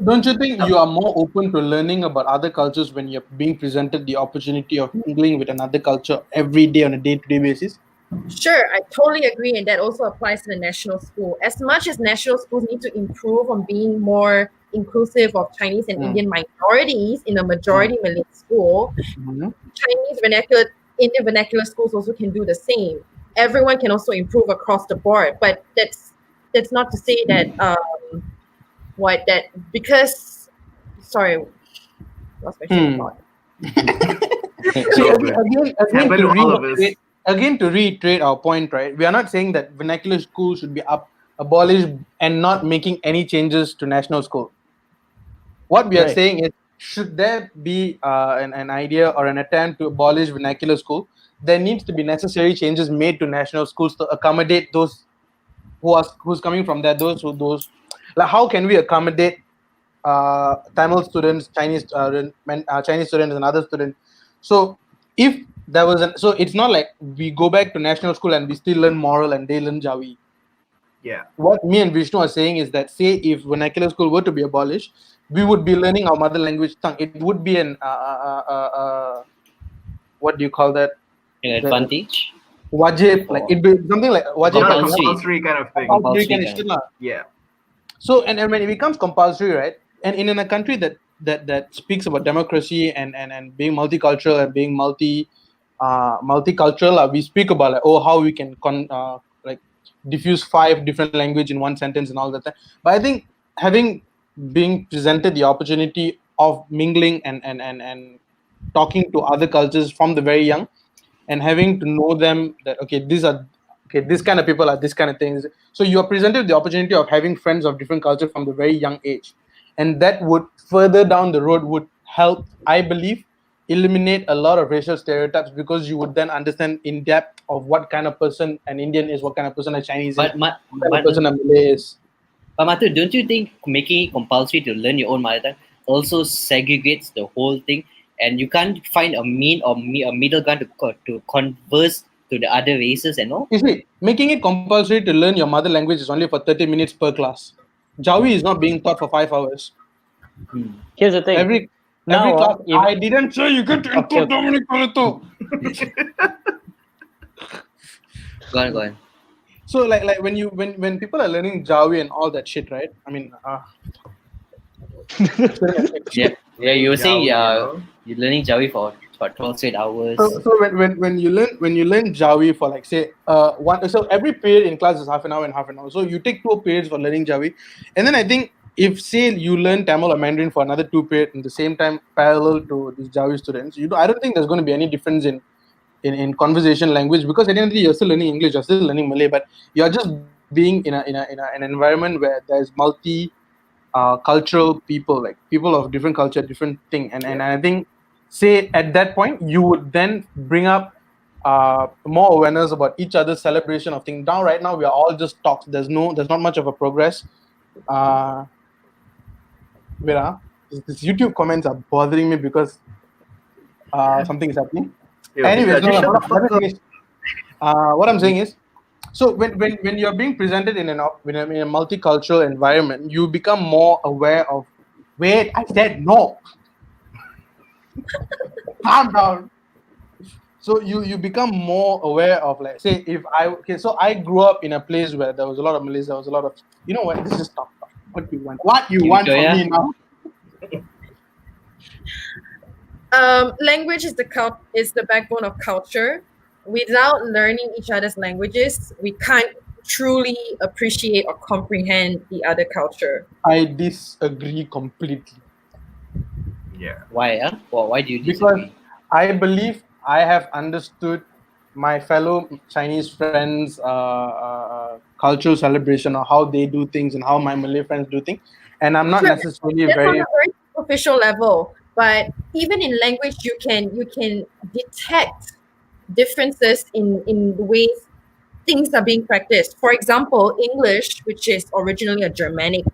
Don't you think you are more open to learning about other cultures when you're being presented the opportunity of mingling with another culture every day on a day-to-day basis? Sure, I totally agree, and that also applies to the national school. As much as national schools need to improve on being more inclusive of Chinese and Indian minorities in a majority Malay school, Chinese vernacular, Indian vernacular schools also can do the same. Everyone can also improve across the board, but that's not to say that sorry, lost my train of thought. See, again, to reiterate our point, right? We are not saying that vernacular school should be abolished and not making any changes to national school. What we are saying is, should there be an idea or an attempt to abolish vernacular school, there needs to be necessary changes made to national schools to accommodate those who's coming from there. Like, how can we accommodate Tamil students, Chinese students, and other students? So if there was so it's not like we go back to national school and we still learn moral and they learn Jawi. Yeah. What me and Vishnu are saying is that, say, if vernacular school were to be abolished, we would be learning our mother language tongue. It would be an what do you call that? An advantage. Wajib, like it'd be something like wajib, not a compulsory kind of thing. Yeah. So and when it becomes compulsory, right? And in a country that speaks about democracy and being multicultural and being multicultural, we speak about like, how we can diffuse 5 different language in one sentence and all that. But I think being presented the opportunity of mingling and talking to other cultures from the very young, and having to know them that this kind of people are this kind of things. So you are presented the opportunity of having friends of different culture from the very young age, and that would further down the road would help, I believe, eliminate a lot of racial stereotypes, because you would then understand in depth of what kind of person an Indian is, what kind of person a Chinese is, what kind of person a Malay is. But Mathu, don't you think making it compulsory to learn your own mother tongue also segregates the whole thing, and you can't find a middle ground to converse to the other races and all? You see, making it compulsory to learn your mother language is only for 30 minutes per class. Jawi is not being taught for 5 hours. Here's the thing. Every class, I didn't say you get to input Dominic Quah. Go on. So like when people are learning Jawi and all that shit, right? I mean, yeah, you were saying you're learning Jawi for 12 straight hours. So when you learn Jawi for like say so every period in class is half an hour and half an hour. So you take 2 periods for learning Jawi, and then I think if say you learn Tamil or Mandarin for another 2 periods in the same time parallel to these Jawi students, I don't think there's going to be any difference in conversation language, because at the end of the day you're still learning English, you're still learning Malay, but you're just being in an environment where there's cultural people, like people of different culture, different thing, and I think, say at that point you would then bring up more awareness about each other's celebration of things. Now right now we are all just talks. There's not much of a progress. This YouTube comments are bothering me because something is happening. Anyways, what I'm saying is, so when you're being presented in a multicultural environment, you become more aware of. Wait, I said no. Calm down. So you become more aware of, like, say, so I grew up in a place where there was a lot of Malays, there was a lot of, you know what, this is tough. What do you want? What you want from me now? Language is the backbone of culture. Without learning each other's languages, we can't truly appreciate or comprehend the other culture. I disagree completely. Yeah. Why? Why do you disagree? Because I believe I have understood my fellow Chinese friends' cultural celebration, or how they do things and how my Malay friends do things, and I'm not necessarily That's very on a very superficial level. But even in language, you can detect differences in the ways things are being practiced. For example, English, which is originally a Germanic,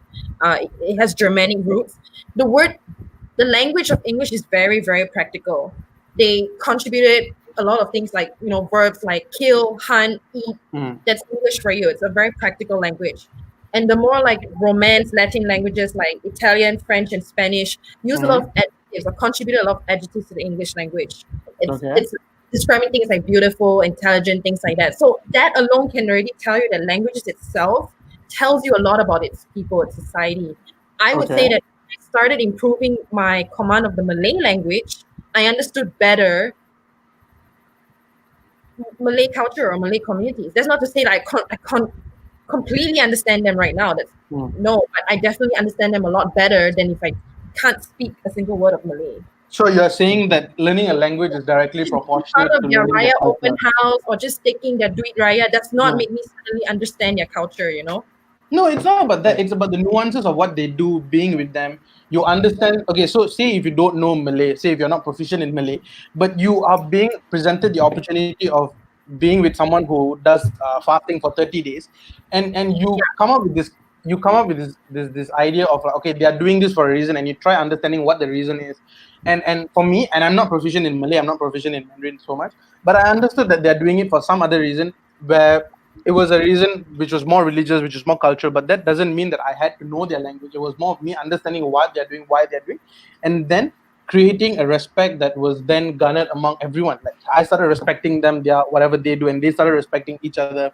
it has Germanic roots. The language of English is very, very practical. They contributed a lot of things like, verbs like kill, hunt, eat. That's English for you. It's a very practical language. And the more like Romance, Latin languages like Italian, French, and Spanish use a lot of adjectives or contribute a lot of adjectives to the English language. It's describing things like beautiful, intelligent, things like that. So that alone can already tell you that languages itself tells you a lot about its people, its society. I would say that I started improving my command of the Malay language. I understood better Malay culture or Malay communities. That's not to say that I can't completely understand them right now. No, but I definitely understand them a lot better than if I can't speak a single word of Malay. So you're saying that learning a language is directly proportional Part of to their learning Raya the culture. open house or just taking their Duit Raya does not make me suddenly understand their culture, No, it's not about that. It's about the nuances of what they do, being with them. You understand. Okay, so say if you don't know Malay, say if you're not proficient in Malay, but you are being presented the opportunity of being with someone who does fasting for 30 days, and you come up with this. You come up with this idea of okay, they are doing this for a reason, and you try understanding what the reason is. And for me, and I'm not proficient in Malay, I'm not proficient in Mandarin so much, but I understood that they're doing it for some other reason where it was a reason which was more religious, which was more cultural, but that doesn't mean that I had to know their language. It was more of me understanding what they're doing, why they're doing, and then creating a respect that was then garnered among everyone. Like I started respecting them, their whatever they do, and they started respecting each other.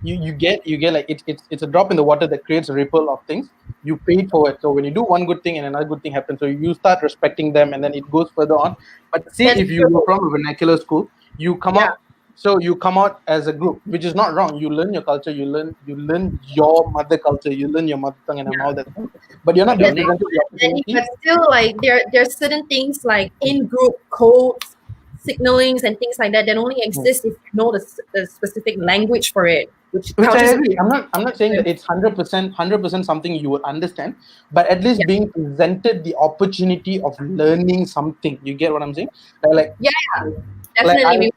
You get like it's a drop in the water that creates a ripple of things. You pay for it. So when you do one good thing and another good thing happens, so you start respecting them, and then it goes further on. But say if you were from a vernacular school, you come out. So you come out as a group, which is not wrong. You learn your culture, you learn your mother culture, you learn your mother tongue and all that. But you're not being presented the opportunity. But still, like there are certain things like in-group codes, signalings, and things like that that only exist if you know the specific language for it. Which I agree. I'm not saying that it's 100% something you would understand, but at least being presented the opportunity of learning something. You get what I'm saying? Like definitely.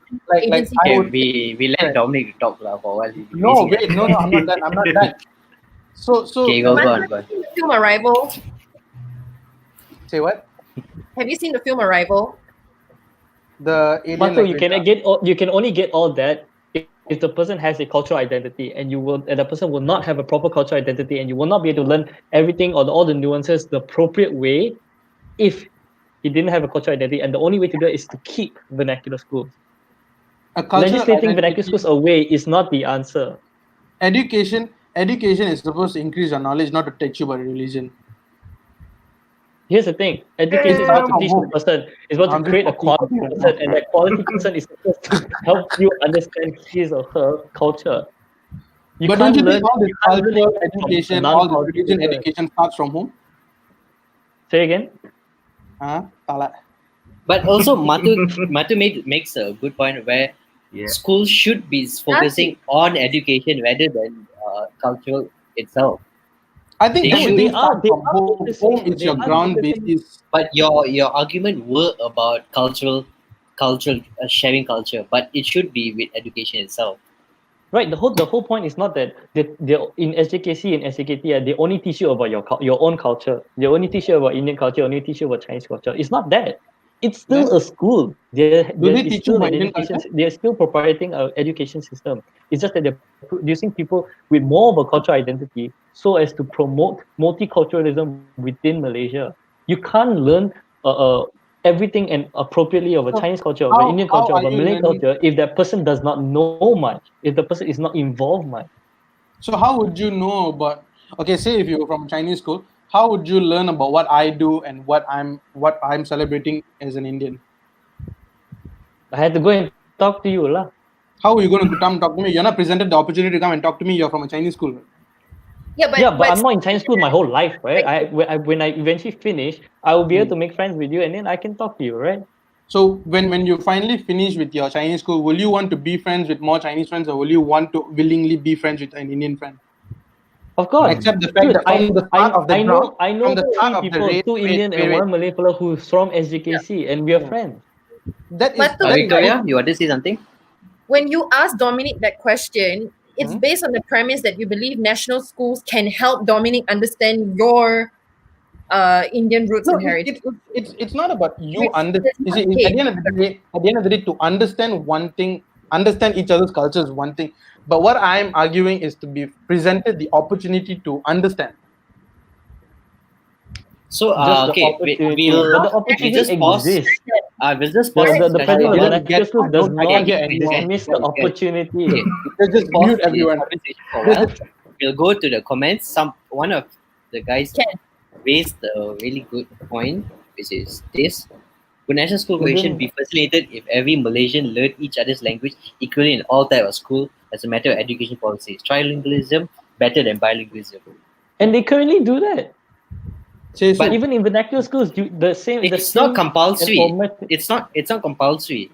We let Dominic talk for a while. No, I'm not done. So okay, go on. Have you seen the film Arrival? Say what? Have you seen the film Arrival? The alien. Mathu, you can only get all that if the person has a cultural identity, and the person will not have a proper cultural identity, and you will not be able to learn everything or all the nuances the appropriate way if he didn't have a cultural identity. And the only way to do it is to keep vernacular schools. Legislating vernacular schools away is not the answer. Education is supposed to increase your knowledge, not to teach you about religion. Here's the thing: education is not to teach the person; it's about to create a quality person, and that quality person is supposed to help you understand his or her culture. But don't you think all the cultural education, all the religion education starts from home? Say again. But also, Mathu makes a good point where schools should be focusing on education rather than cultural itself. I think they are. Home is your ground basis. But your argument were about cultural sharing culture, but it should be with education itself. Right. The whole point is not that they in SJKC and SJKT they only teach you about your own culture. They only teach you about Indian culture. Only teach you about Chinese culture. It's not that. It's still a school. They're still proprietary education system. It's just that they're producing people with more of a cultural identity so as to promote multiculturalism within Malaysia. You can't learn everything and appropriately of a Chinese culture, of an Indian culture, of a Malay culture if that person does not know much, if the person is not involved much. So how would you know about, okay, say if you're from a Chinese school, how would you learn about what I do and what I'm celebrating as an Indian? I had to go and talk to you, lah. How are you going to come talk to me? You're not presented the opportunity to come and talk to me. You're from a Chinese school. But I'm not in Chinese school my whole life, right? When I eventually finish, I will be able to make friends with you, and then I can talk to you, right? So when you finally finish with your Chinese school, will you want to be friends with more Chinese friends, or will you want to willingly be friends with an Indian friend? Of course. Except the fact that I know two Indian and one Malay fellow who's from SJKC, and we are friends. That is Victoria, you want to say something? when you ask Dominic that question, it's Mhm. based on the premise that you believe national schools can help Dominic understand your Indian roots No, and heritage. it's not about you Which understand. is You not see, okay. at the end of the day, to understand one thing, understand each other's culture is one thing. But what I'm arguing is to be presented the opportunity to understand. So Just the okay, opportunity, but the we'll opportunity just pause. exists. We'll just The, pause the, this the discussion presence for of a I while. didn't vernacular get. schools I does don't. I not didn't hear anyone. dismiss the opportunity. Okay, Just pause mute the everyone. conversation for a while. We'll go to the comments. One of the guys Can. raised a really good point, which is this. Would national school cohesion Wouldn't- be facilitated if every Malaysian learned each other's language equally in all types of school as a matter of education policies? Trilingualism better than bilingualism. And they currently do that. Say, But Even in vernacular schools, the same. it's not compulsory. format- It's not compulsory.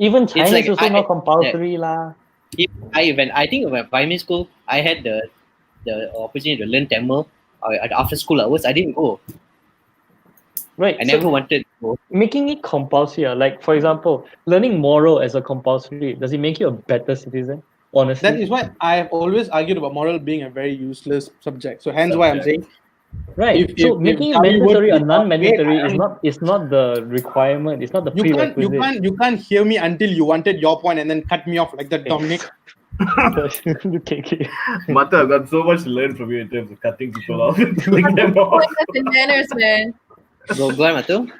Even It's Chinese like also not compulsory lah. when I think when primary school, I had the opportunity to learn Tamil after school hours. I didn't go. Right. I so never wanted to go. making it compulsory, like for example, learning moral as a compulsory, does it make you a better citizen? Honestly, that is why I have always argued about moral being a very useless subject. So hence why I'm saying right. if So if making it Charlie were to mandatory or be taught, wait, non-mandatory I is am not the requirement. It's not the prerequisite. you can't hear me until you wanted your point and then cut me off like that, Dominic. Okay. Mathu, I've got so much to learn from you in terms of cutting people off. Cutting them off. Pointless in manners, man. Go on, Mathu.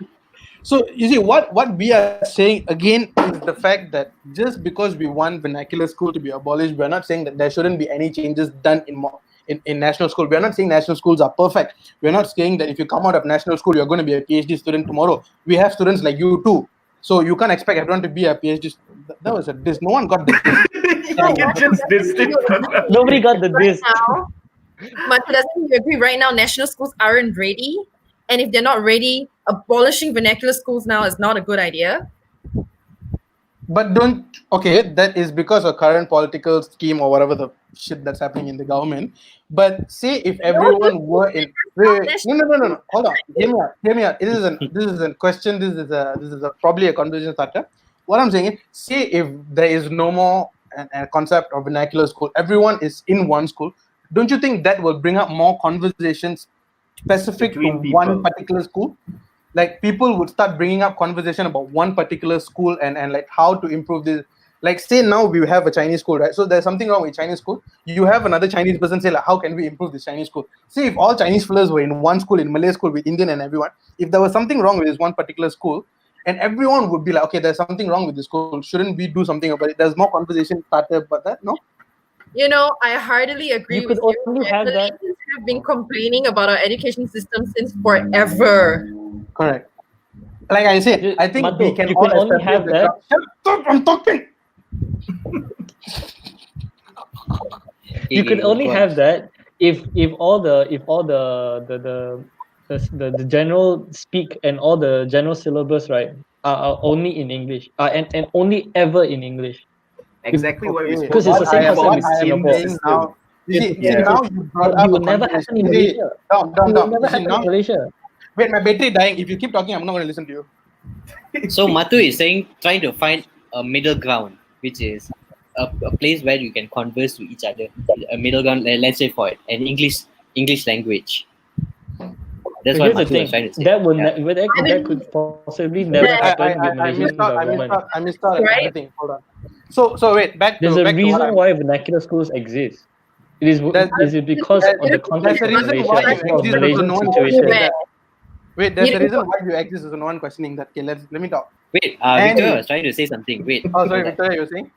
So you see what we are saying again is the fact that just because we want vernacular school to be abolished, we're not saying that there shouldn't be any changes done in national school. We're not saying national schools are perfect. We're not saying that if you come out of national school, you're going to be a PhD student tomorrow. We have students like you too. So you can't expect everyone to be a PhD. That was a diss. No one got this. You just dissed it. Nobody got the Right diss. now, Mathu, doesn't you agree right now national schools aren't ready? And if they're not ready, abolishing vernacular schools now is not a good idea. But that is because of current political scheme or whatever the shit that's happening in the government. But say if everyone were in no, hold on, hear me out. This is a question. This is probably a conversation starter. What I'm saying is, say if there is no more a concept of vernacular school, everyone is in one school. Don't you think that will bring up more conversations specific Between to one people. particular school? Like people would start bringing up conversation about one particular school and like how to improve this. Like say now we have a Chinese school, right? So there's something wrong with Chinese school. You have another Chinese person say like, how can we improve this Chinese school? See, if all Chinese fellows were in one school, in Malay school with Indian and everyone, if there was something wrong with this one particular school, and everyone would be like, okay, there's something wrong with this school. Shouldn't we do something about it? There's more conversation started about that, no? You know, I heartily agree You with could you. only have that. Malaysians have been complaining about our education system since forever. Correct. Like I said, I think Mathu, we can you all can only establish have the that. Shut up, I'm talking. You could only Go on. have that if all the general speak and all the general syllabus, right, are only in English, and only ever in English. Exactly what we Okay. spoke Because it's the same about concept with reforms in Singapore. the saying system. now, you see, Yeah. now you brought But up it will a never conversation. happen in You see, Malaysia. Dom. It will never You see, happen in now, Malaysia. wait, my battery dying. If you keep talking, I'm not going to listen to you. So Mathu is trying to find a middle ground, which is a place where you can converse to each other. A middle ground, let's say for an English language. That's But what here's the Mathu was trying thing. to say. That will Yeah. that could possibly never happen with I Malaysian missed out. government. I missed out on Right? everything. Hold on. So wait, back There's to a what reason I'm. why vernacular schools exist. Is it because There's- of the context of There's a reason Malaysia? why you It's not exist. So Malaysian no one situation. questioning that. Wait, there's a You- reason why you exist. So no one questioning that. Okay, let me talk. Wait, And- Victoria was trying to say something. Wait. Oh, sorry, hold on. Victoria, you were saying?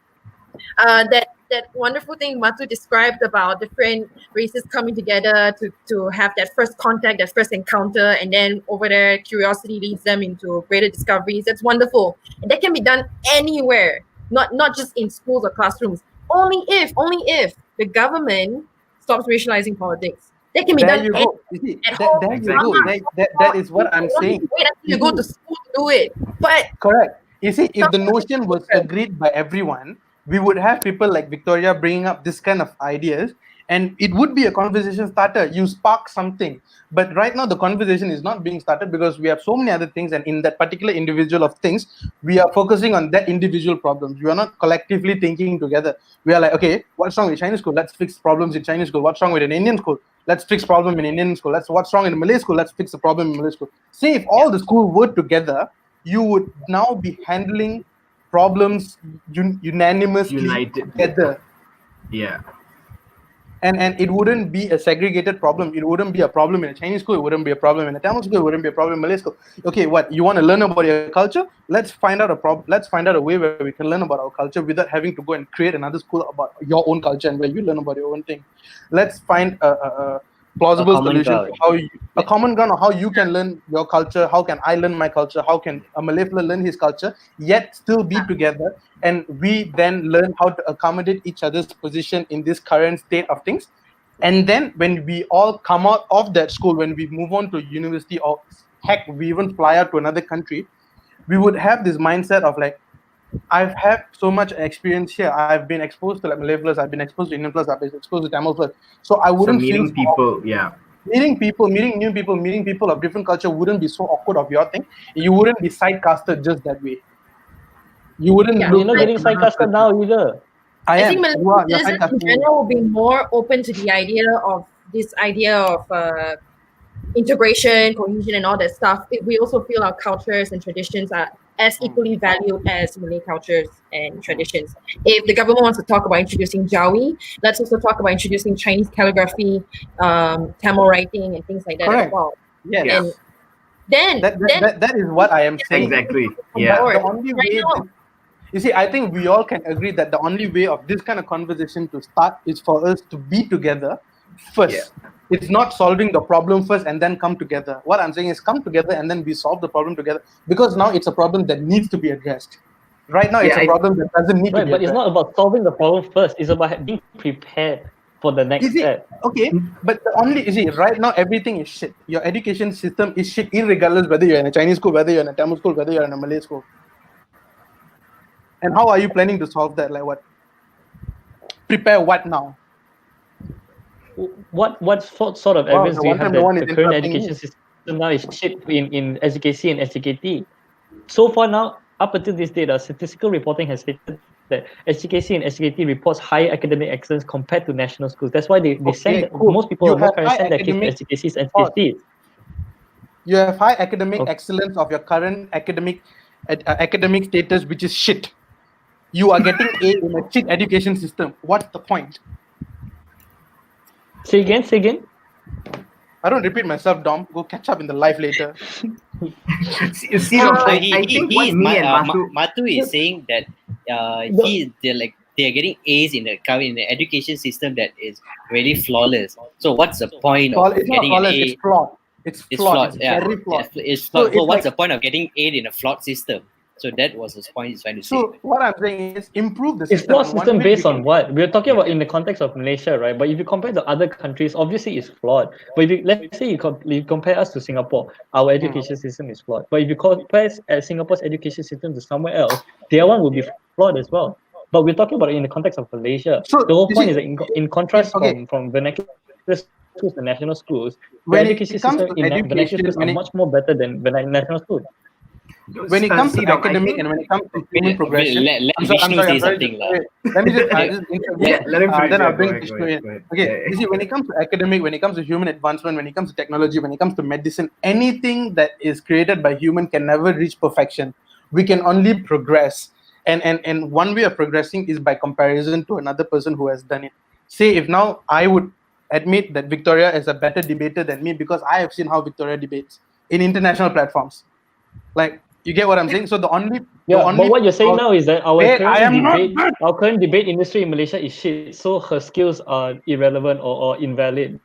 That wonderful thing Mathu described about different races coming together to have that first contact, that first encounter, and then over there curiosity leads them into greater discoveries. That's wonderful, and that can be done anywhere, not just in schools or classrooms. Only if the government stops racializing politics. That can be There done. you go. You see, at there home. you go. That is what I'm saying. Wait until you go to school to do it. But Correct. You see, if the notion was agreed by everyone, we would have people like Victoria bringing up this kind of ideas, and it would be a conversation starter. You spark something, but right now the conversation is not being started because we have so many other things, and in that particular individual of things, we are focusing on that individual problems. We are not collectively thinking together. We are like, okay, what's wrong with Chinese school? Let's fix problems in Chinese school. What's wrong with an Indian school? Let's fix problem in Indian school. What's wrong in Malay school? Let's fix the problem in Malay school. See, if all the school work together, you would now be handling problems unanimously United. together. Yeah. And it wouldn't be a segregated problem. It wouldn't be a problem in a Chinese school. It wouldn't be a problem in a Tamil school. It wouldn't be a problem in Malay school. Okay, what you want to learn about your culture? Let's find out Let's find out a way where we can learn about our culture without having to go and create another school about your own culture and where you learn about your own thing. Let's find a plausible solution to how a common ground of how you can learn your culture. How can I learn my culture? How can a Malay fellow learn his culture yet still be together? And we then learn how to accommodate each other's position in this current state of things. And then when we all come out of that school, when we move on to university, or heck, we even fly out to another country, we would have this mindset of like, I've had so much experience here. I've been exposed to like Malay plus, I've been exposed to Indian plus, I've been exposed to Tamil plus. So I wouldn't feel meeting people, meeting new people, meeting people of different culture wouldn't be so awkward of your thing. You wouldn't be sidecasted just that way. You wouldn't. You're not getting sidecasted now either. I think Malaysians in general will be more open to the idea of integration, cohesion, and all that stuff. We also feel our cultures and traditions are as equally valued as Malay cultures and traditions. If the government wants to talk about introducing Jawi, let's also talk about introducing Chinese calligraphy, Tamil writing, and things like that as well. Yes. And then that is what I am saying. Exactly. Yeah. The only way. You see, I think we all can agree that the only way of this kind of conversation to start is for us to be together first. Yeah. It's not solving the problem first and then come together. What I'm saying is come together and then we solve the problem together, because now it's a problem that needs to be addressed. Right now, it's a problem that doesn't need to be addressed. But it's not about solving the problem first. It's about being prepared for the next step. Okay, but right now everything is shit. Your education system is shit, irregardless whether you're in a Chinese school, whether you're in a Tamil school, whether you're in a Malay school. And how are you planning to solve that? Like what? Prepare what now? What sort of evidence do you have that the current education system now is shit in SJKC and SJKT? So far now, up until this date, statistical reporting has stated that SJKC and SJKT reports higher academic excellence compared to national schools. That's why they send most people send their kids to SJKCs and SJKTs. You have high academic excellence of your current academic status, which is shit. You are getting A in a shit education system. What's the point? Say again. I don't repeat myself, Dom. Go catch up in the live later. I think what me and Mathu is saying that they're getting A's in the education system that is really flawless. So what's the point of getting an A? It's flawed. It's flawed. It's very flawed. It's flawed. So what's the point of getting A in a flawed system? So that was the point he's trying to say. So what I'm saying is improve the system. It's flawed system based on what? We're talking about in the context of Malaysia, right? But if you compare to other countries, obviously it's flawed. But if let's say you compare us to Singapore, our education system is flawed. But if you compare Singapore's education system to somewhere else, their one will be flawed as well. But we're talking about it in the context of Malaysia. So the whole point is that in contrast from vernacular schools and national schools, the education system in vernacular schools are much more better than national schools. When it comes to academic and when it comes to human progression, let Vishnu say something. Let me just let him finish. Then I'll bring Vishnu in. Okay, you see, when it comes to academic, when it comes to human advancement, when it comes to technology, when it comes to medicine, anything that is created by human can never reach perfection. We can only progress. And one way of progressing is by comparison to another person who has done it. Say if now I would admit that Victoria is a better debater than me because I have seen how Victoria debates in international platforms. Like, you get what I'm saying? So but what you're saying now is that our current debate industry in Malaysia is shit. So her skills are irrelevant or invalid.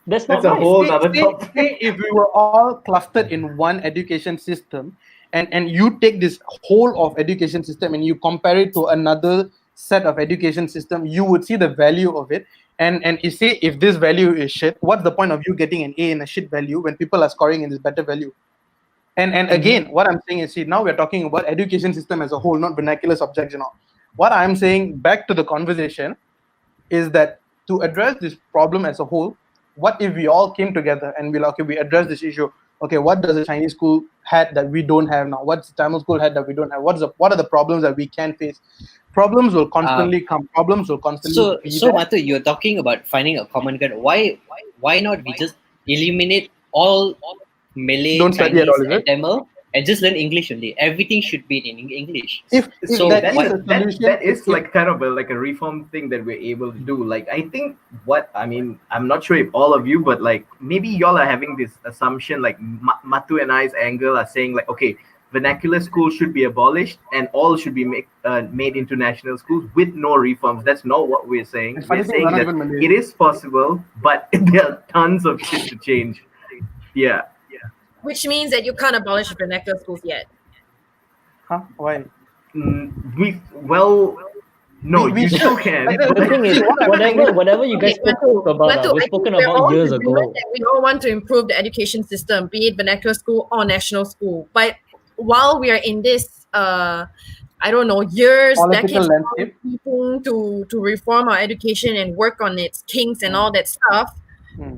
That's a whole other topic. If we were all clustered in one education system, and you take this whole of education system and you compare it to another set of education system, you would see the value of it. And you say, if this value is shit, what's the point of you getting an A in a shit value when people are scoring in this better value? And again, what I'm saying is, see, now we're talking about education system as a whole, not vernacular subjects and all. What I'm saying, back to the conversation, is that to address this problem as a whole, what if we all came together and we address this issue? Okay, what does the Chinese school had that we don't have now? What's the Tamil school had that we don't have? What are the problems that we can face? Problems will constantly come. Problems will constantly be So there. Mathu, you're talking about finding a common ground. Why not we just eliminate all Malay, Don't study at Chinese, all, is and it? Tamil and just learn English only? Everything should be in English. If So that what- is a solution, that is if- like kind of like a reform thing that we're able to do. Like I think I'm not sure if all of you, but like maybe y'all are having this assumption, like Mathu and I's angle are saying like, okay, vernacular schools should be abolished and all should be made into national schools with no reforms. That's not what we're saying. It's funny We're thing, saying we're not that even Malay. it is possible, but there are tons of shit to change. Yeah. Which means that you can't abolish vernacular schools yet. Huh? Why? No, We you still can. The thing is, whatever you guys Okay, spoke about, Mathu, was I spoken think we're about all years in agreement ago. that we all want to improve the education system, be it vernacular school or national school. But while we are in this, I don't know, years, Political decades landscape. long to reform our education and work on its kinks and all that stuff, Hmm.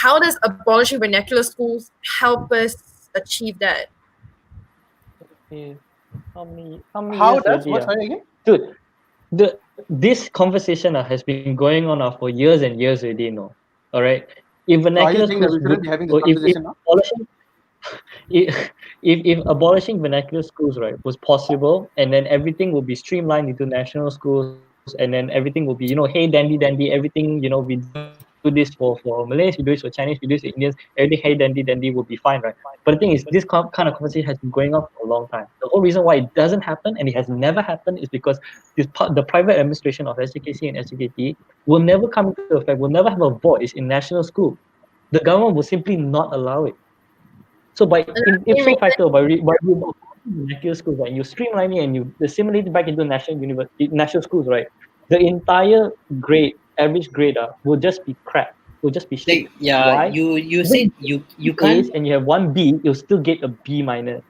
how does abolishing vernacular schools help us achieve that? How many How years does already, what? ah? Sorry again? Dude, this conversation has been going on for years and years already, no? All right. If So are you vernacular saying that we schools shouldn't be having this or conversation now? abolishing, if abolishing vernacular schools, right, was possible, and then everything will be streamlined into national schools, and then everything will be, hey, dandy, everything, we do this for Malays, we do this for Chinese, we do this for Indians, everything, hey, dandy will be fine, right? But the thing is, this kind of conversation has been going on for a long time. The whole reason why it doesn't happen, and it has never happened, is because the private administration of SJKC and SJKT will never come into effect, will never have a voice in national school. The government will simply not allow it. So by ipso facto, by vernacular schools, right, you streamline it and you assimilate it back into national schools, right? The entire average grade, will just be crap. Will just be shit. Like, yeah, Why? you said you A's can't. and you have one B, you'll still get a B minus.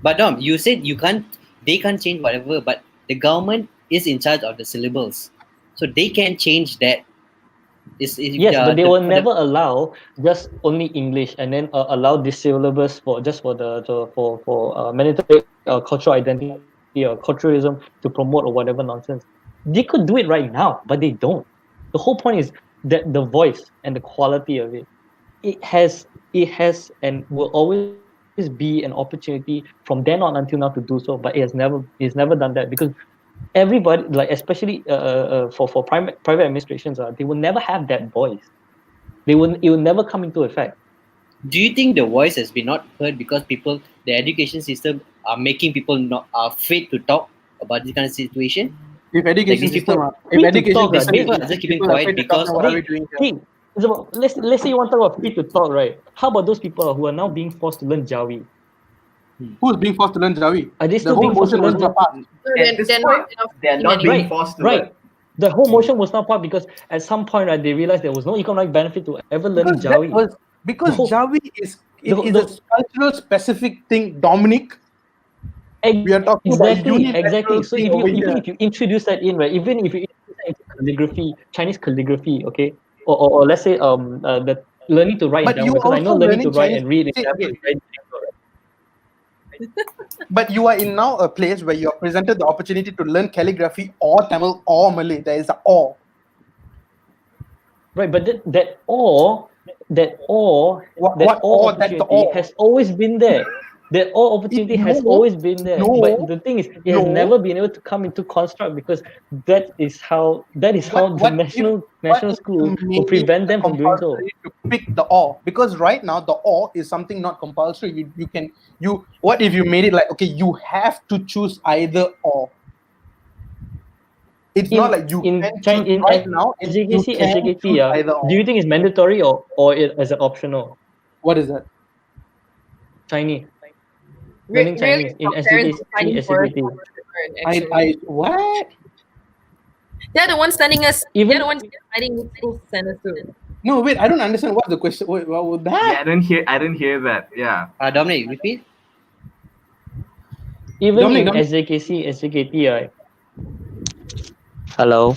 But Dom, you said you can't. They can't change whatever. But the government is in charge of the syllables, so they can change that. Yes, but they will never allow just only English and then allow this syllabus for mandatory cultural identity or culturalism to promote or whatever nonsense. They could do it right now, but they don't. The whole point is that the voice and the quality of it, it has and will always be an opportunity from then on until now to do so, but it's never done that because everybody, like especially for private administrations, they will never have that voice. It will never come into effect. Do you think the voice has been not heard because the education system are making people not afraid to talk about this kind of situation? If education these system, people- if education talk, system, people are just keeping people are quiet afraid to talk, because now what are we doing here? See, it's about, let's say you want to talk about free to talk, right? How about those people who are now being forced to learn Jawi? Who's being forced to learn Jawi? Are they The still whole being forced to motion was learn not passed. At this point, they're not being Right, forced to right. learn. The whole motion was not part because at some point, right, they realized there was no economic benefit to ever learning Jawi. Because The whole- Jawi is the- a cultural specific thing, Dominic. We are talking about Exactly. So thing over even here. if you introduce that in, right, even if you introduce that into calligraphy, Chinese calligraphy, okay, or let's say the learning to write But in you Tamil, because I know also learning to learning write Chinese- and read in See, Tamil okay. is very difficult, right? But you are in now a place where you are presented the opportunity to learn calligraphy or Tamil or Malay. There is a or. Right, but that or opportunity or? has always been there. That all opportunity has No, always been there. no, But the thing is, it has no. never been able to come into construct because that is how the national school will prevent them from doing so. To pick the or, because right now the or is something not compulsory. What if you made it like, okay, you have to choose either or. It's not like you can choose right now. SJKC, SJKT, either or. do you think it's mandatory or it as an optional? What is that? Chinese. Learning Chinese in SJKC, SJKT. I what? They're the ones sending us. Even- They're the ones deciding which schools to send us to. No, wait. I don't understand. What's the question? Wait, what was Yeah, that? I didn't hear that. Yeah. Dominic, repeat. Even Dominic, in SJKC, SJKT, hello.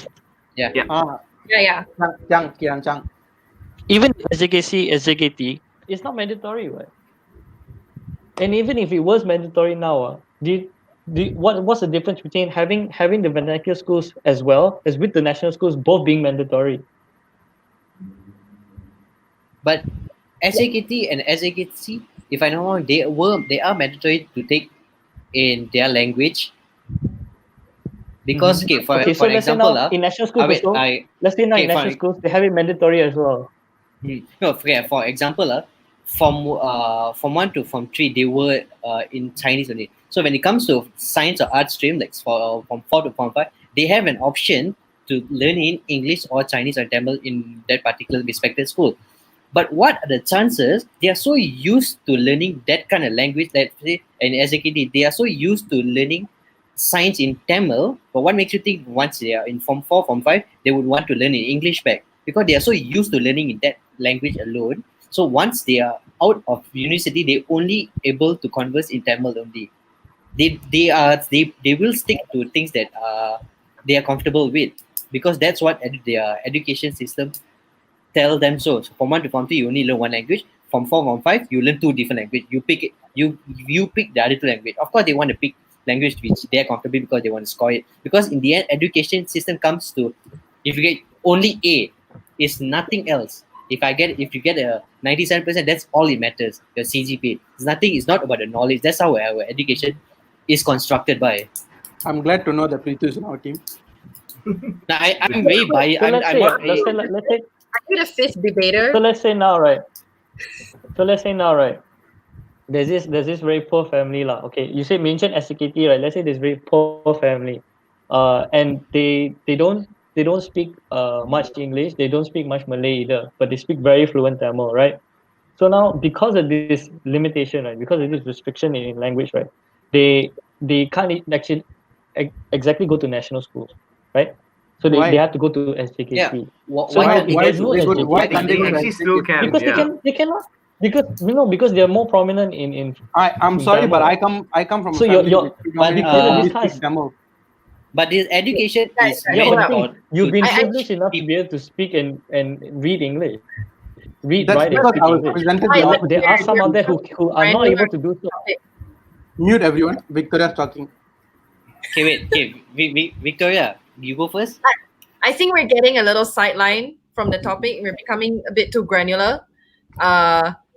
Yeah. Yeah. Yeah. Chang. Even SJKC, SJKT, it's not mandatory, right? And even if it was mandatory now, what's the difference between having the vernacular schools as well as with the national schools both being mandatory? But SJKT and SJKC, if I know wrong, they are mandatory to take in their language. Because for So let's say example, now in national schools wait, also, let's say now in okay, national schools they have it mandatory as well. no, for example, from 1 to from 3, they were in Chinese only. So when it comes to science or art stream, like from 4 to from 5, they have an option to learn in English or Chinese or Tamil in that particular respected school. But what are the chances they are so used to learning that kind of language, let's say, in SJKT, they are so used to learning science in Tamil, but what makes you think once they are in Form 4, Form 5, they would want to learn in English back? Because they are so used to learning in that language alone. So once they are out of university, they only able to converse in Tamil only. They will stick to things that they are comfortable with, because that's what their education system tell them so. So from 1 to Form 3, you only learn one language. From 4, Form 5, you learn two different language. You pick it. You pick the other two language. Of course, they want to pick language which they are comfortable because they want to score it. Because in the end, education system comes to, if you get only A, is nothing else. If you get a 97%, that's all it matters. Your CGPA. It's nothing. It's not about the knowledge. That's how our education is constructed by. I'm glad to know that Preetu is on our team. Now, I'm very biased. So I'm not very, let's say Are you the fifth debater? So let's say now, right? There's this very poor family lah. Okay, you say mention SJKT, right? Let's say this very poor family, and they don't speak much English. They don't speak much Malay either, but they speak very fluent Tamil, right? So now, because of this limitation, right? Because of this restriction in language, right? They can't actually exactly go to national schools, right? So Why? they have to go to SJKT. yeah. So Why- now if why there's do no they go to- SJKT, why can't They go to actually still can. because Yeah. they cannot because they are more prominent in I'm in sorry, Tamil. but I come from a So family you're- which but, predominantly because speaks Tamil. But this education Right, is right. yeah, meant but the for thing, you've been I- privileged enough to be able to speak and read English, read, That's write, and because speak I was English. presented I the like opportunity. There are some out there who are not able to do so. Mute everyone. Victoria's talking. Okay, wait. Okay, Victoria, you go first. I think we're getting a little sideline from the topic. We're becoming a bit too granular.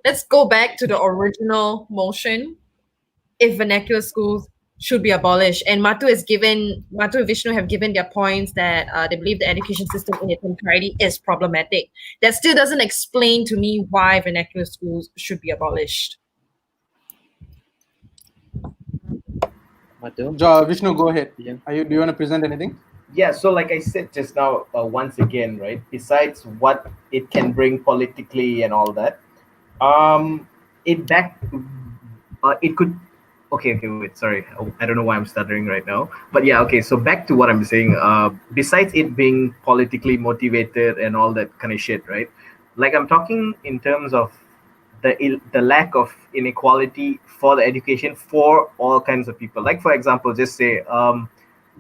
Let's go back to the original motion. If vernacular schools should be abolished, and Mathu and Vishnu have given their points that they believe the education system in its entirety is problematic. That still doesn't explain to me why vernacular schools should be abolished. Mathu. Vishnu, go ahead. Yeah. Do you want to present anything? Yeah, so like I said just now, once again, right? Besides what it can bring politically and all that, it could. Okay, wait, sorry, I don't know why I'm stuttering right now, but yeah, okay. So back to what I'm saying. Besides it being politically motivated and all that kind of shit, right? Like I'm talking in terms of the lack of inequality for the education for all kinds of people. Like for example, just say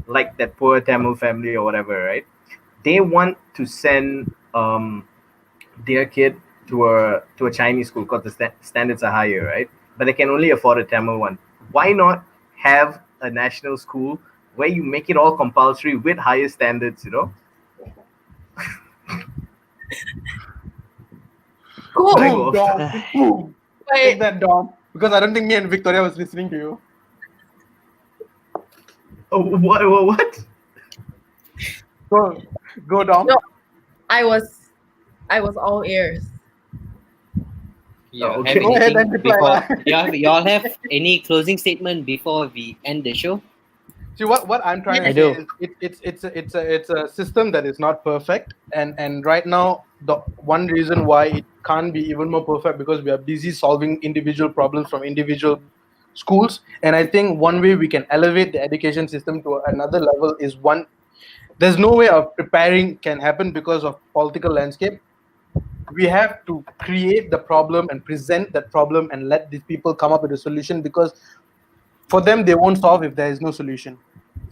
like that poor Tamil family or whatever, right? They want to send their kid to a Chinese school because the standards are higher, right? But they can only afford a Tamil one. Why not have a national school where you make it all compulsory with higher standards? You know. Cool. Boom, Dom. Boom. Take But that, Dom. Because I don't think me and Victoria was listening to you. Oh, what? Go, Dom. No. I was all ears. You Okay. have Go ahead anything and reply. before? You all have any closing statement before we end the show? See what I'm trying to I say do. is it's a system that is not perfect, and right now the one reason why it can't be even more perfect because we are busy solving individual problems from individual schools, and I think one way we can elevate the education system to another level is one. There's no way of preparing can happen because of political landscape. We have to create the problem and present that problem and let these people come up with a solution, because for them they won't solve if there is no solution.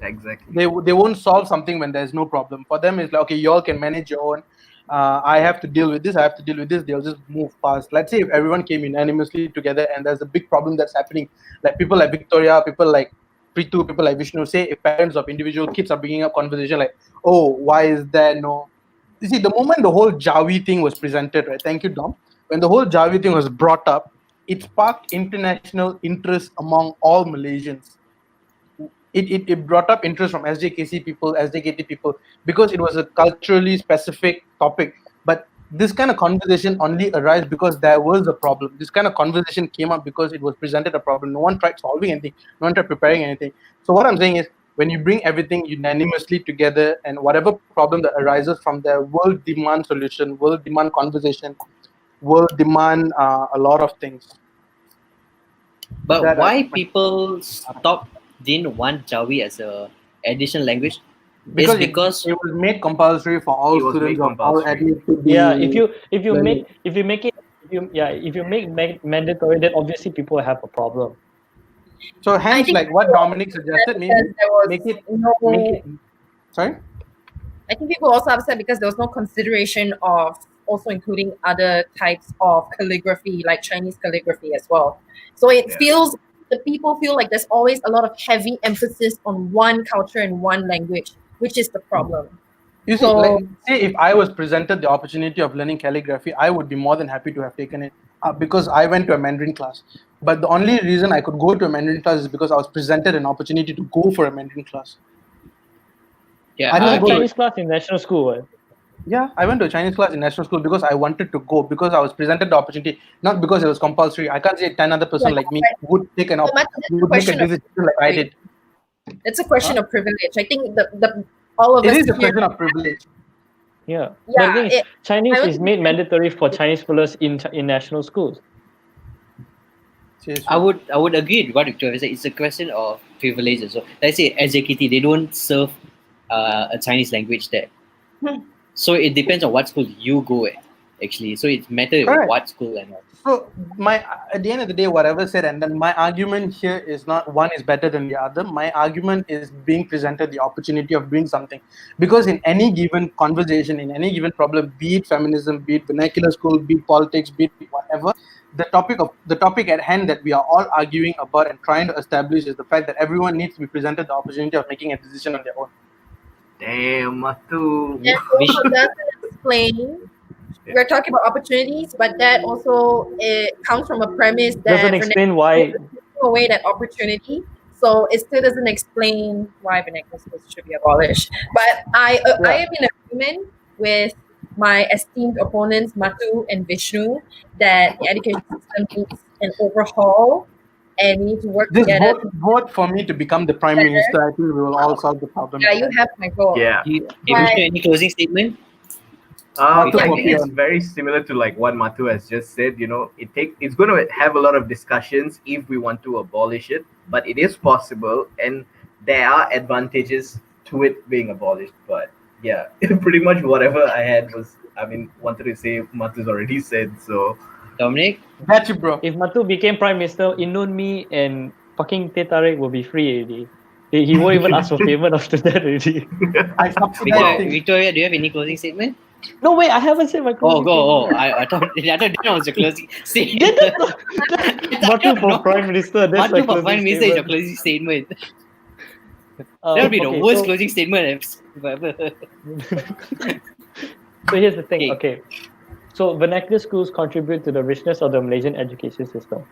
Exactly. They won't solve something when there's no problem. For them, it's like, okay, you all can manage your own. I have to deal with this. I have to deal with this. They'll just move past. Let's say if everyone came unanimously together and there's a big problem that's happening, like people like Victoria, people like Pritu, people like Vishnu, say if parents of individual kids are bringing up conversation like, oh, why is there no? You see, the moment the whole Jawi thing was presented, right? Thank you, Dom. When the whole Jawi thing was brought up, it sparked international interest among all Malaysians. It brought up interest from SJKC people, SJKT people, because it was a culturally specific topic. But this kind of conversation only arose because there was a problem. This kind of conversation came up because it was presented a problem. No one tried solving anything. No one tried preparing anything. So what I'm saying is, when you bring everything unanimously together, and whatever problem that arises from there will demand solution, will demand conversation, will demand a lot of things. But That why people didn't want Jawi as a additional language? because Because it was made compulsory for all It was students made of all compulsory. ethnic to be Yeah, if you learning. make mandatory, then obviously people have a problem. So hence, think like what Dominic suggested, maybe because there was make it no. sorry. I think people were also upset because there was no consideration of also including other types of calligraphy, like Chinese calligraphy as well. So it feels, the people feel like there's always a lot of heavy emphasis on one culture and one language, which is the problem. You see, So- like, say if I was presented the opportunity of learning calligraphy, I would be more than happy to have taken it because I went to a Mandarin class. But the only reason I could go to a Mandarin class is because I was presented an opportunity to go for a Mandarin class. yeah, I didn't go to Chinese class in national school. Right? Yeah, I went to a Chinese class in national school because I wanted to go, because I was presented the opportunity, not because it was compulsory. I can't say 10 other person like me would take an But would make a question of- decision like I did. It's a question of privilege. I think the all of It us is a here, question of privilege. Yeah. But Yeah, the thing is, it- Chinese I is made mandatory for Chinese scholars in national schools. I would agree with what Victoria said. It's a question of privileges. So let's say SJKT, they don't serve a Chinese language there. So it depends on what school you go at, actually. So it's matter of Correct. what school and all. So at the end of the day, whatever said, and then my argument here is not one is better than the other. My argument is being presented the opportunity of doing something, because in any given conversation, in any given problem, be it feminism, be it vernacular school, be it politics, be it whatever, the topic at hand that we are all arguing about and trying to establish is the fact that everyone needs to be presented the opportunity of making a decision on their own. Damn, Mathu. that also doesn't explain. We're talking about opportunities, but that also it comes from a premise that Doesn't explain why. taking away that opportunity. So it still doesn't explain why vernacular schools should be abolished. But I am in agreement with my esteemed opponents Mathu and Vishnu that the education system needs an overhaul, and we need to work Just together. vote for me to become the prime minister. I think we will all solve the problem. Yeah, you have my vote. Yeah. Vishnu, any closing statement? I Mathu, think it's Kopitiam. very similar to like what Mathu has just said. You know, it's going to have a lot of discussions if we want to abolish it, but it is possible, and there are advantages to it being abolished. But yeah, pretty much whatever I had wanted to say, Mathu's already said. So Dominic? Got you, bro. If Mathu became prime minister, Indomie and fucking teh tarik will be free already. He won't even ask for payment after that already. I subsidize things. Victoria, do you have any closing statement? No, wait, I haven't said my Oh, closing go. statement. I thought that was your closing statement. Yeah, Mathu for prime minister. That's my Mathu for closing prime minister is your statement. closing statement. That would be the Okay, worst so- closing statement I've ever heard. So here's the thing. Okay. Okay. So vernacular schools contribute to the richness of the Malaysian education system.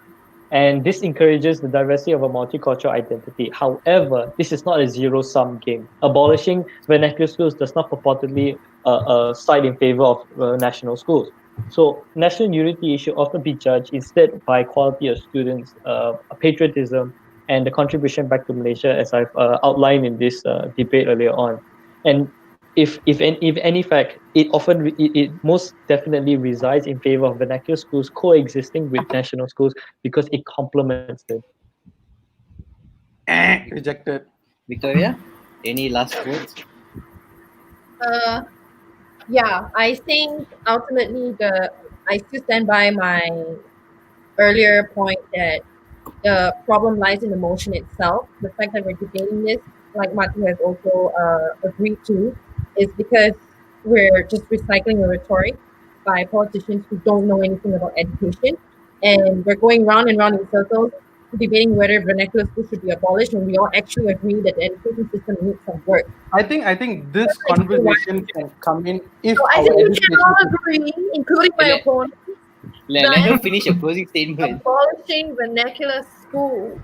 And this encourages the diversity of a multicultural identity. However, this is not a zero-sum game. Abolishing vernacular schools does not purportedly side in favor of national schools. So national unity should often be judged instead by quality of students, patriotism, and the contribution back to Malaysia, as I've outlined in this debate earlier on. And if any fact, it most definitely resides in favor of vernacular schools coexisting with national schools because it complements them. Rejected. Victoria, any last words? Yeah, I think ultimately I still stand by my earlier point that the problem lies in the motion itself. The fact that we're debating this like Matthew has also agreed to, is because we're just recycling the rhetoric by politicians who don't know anything about education, and we're going round and round in circles debating whether vernacular schools should be abolished, and we all actually agree that the education system needs some work. I think this conversation can come in if So I our think we education can all system. agree, including my Let- opponent, Let her finish a closing statement. abolishing vernacular school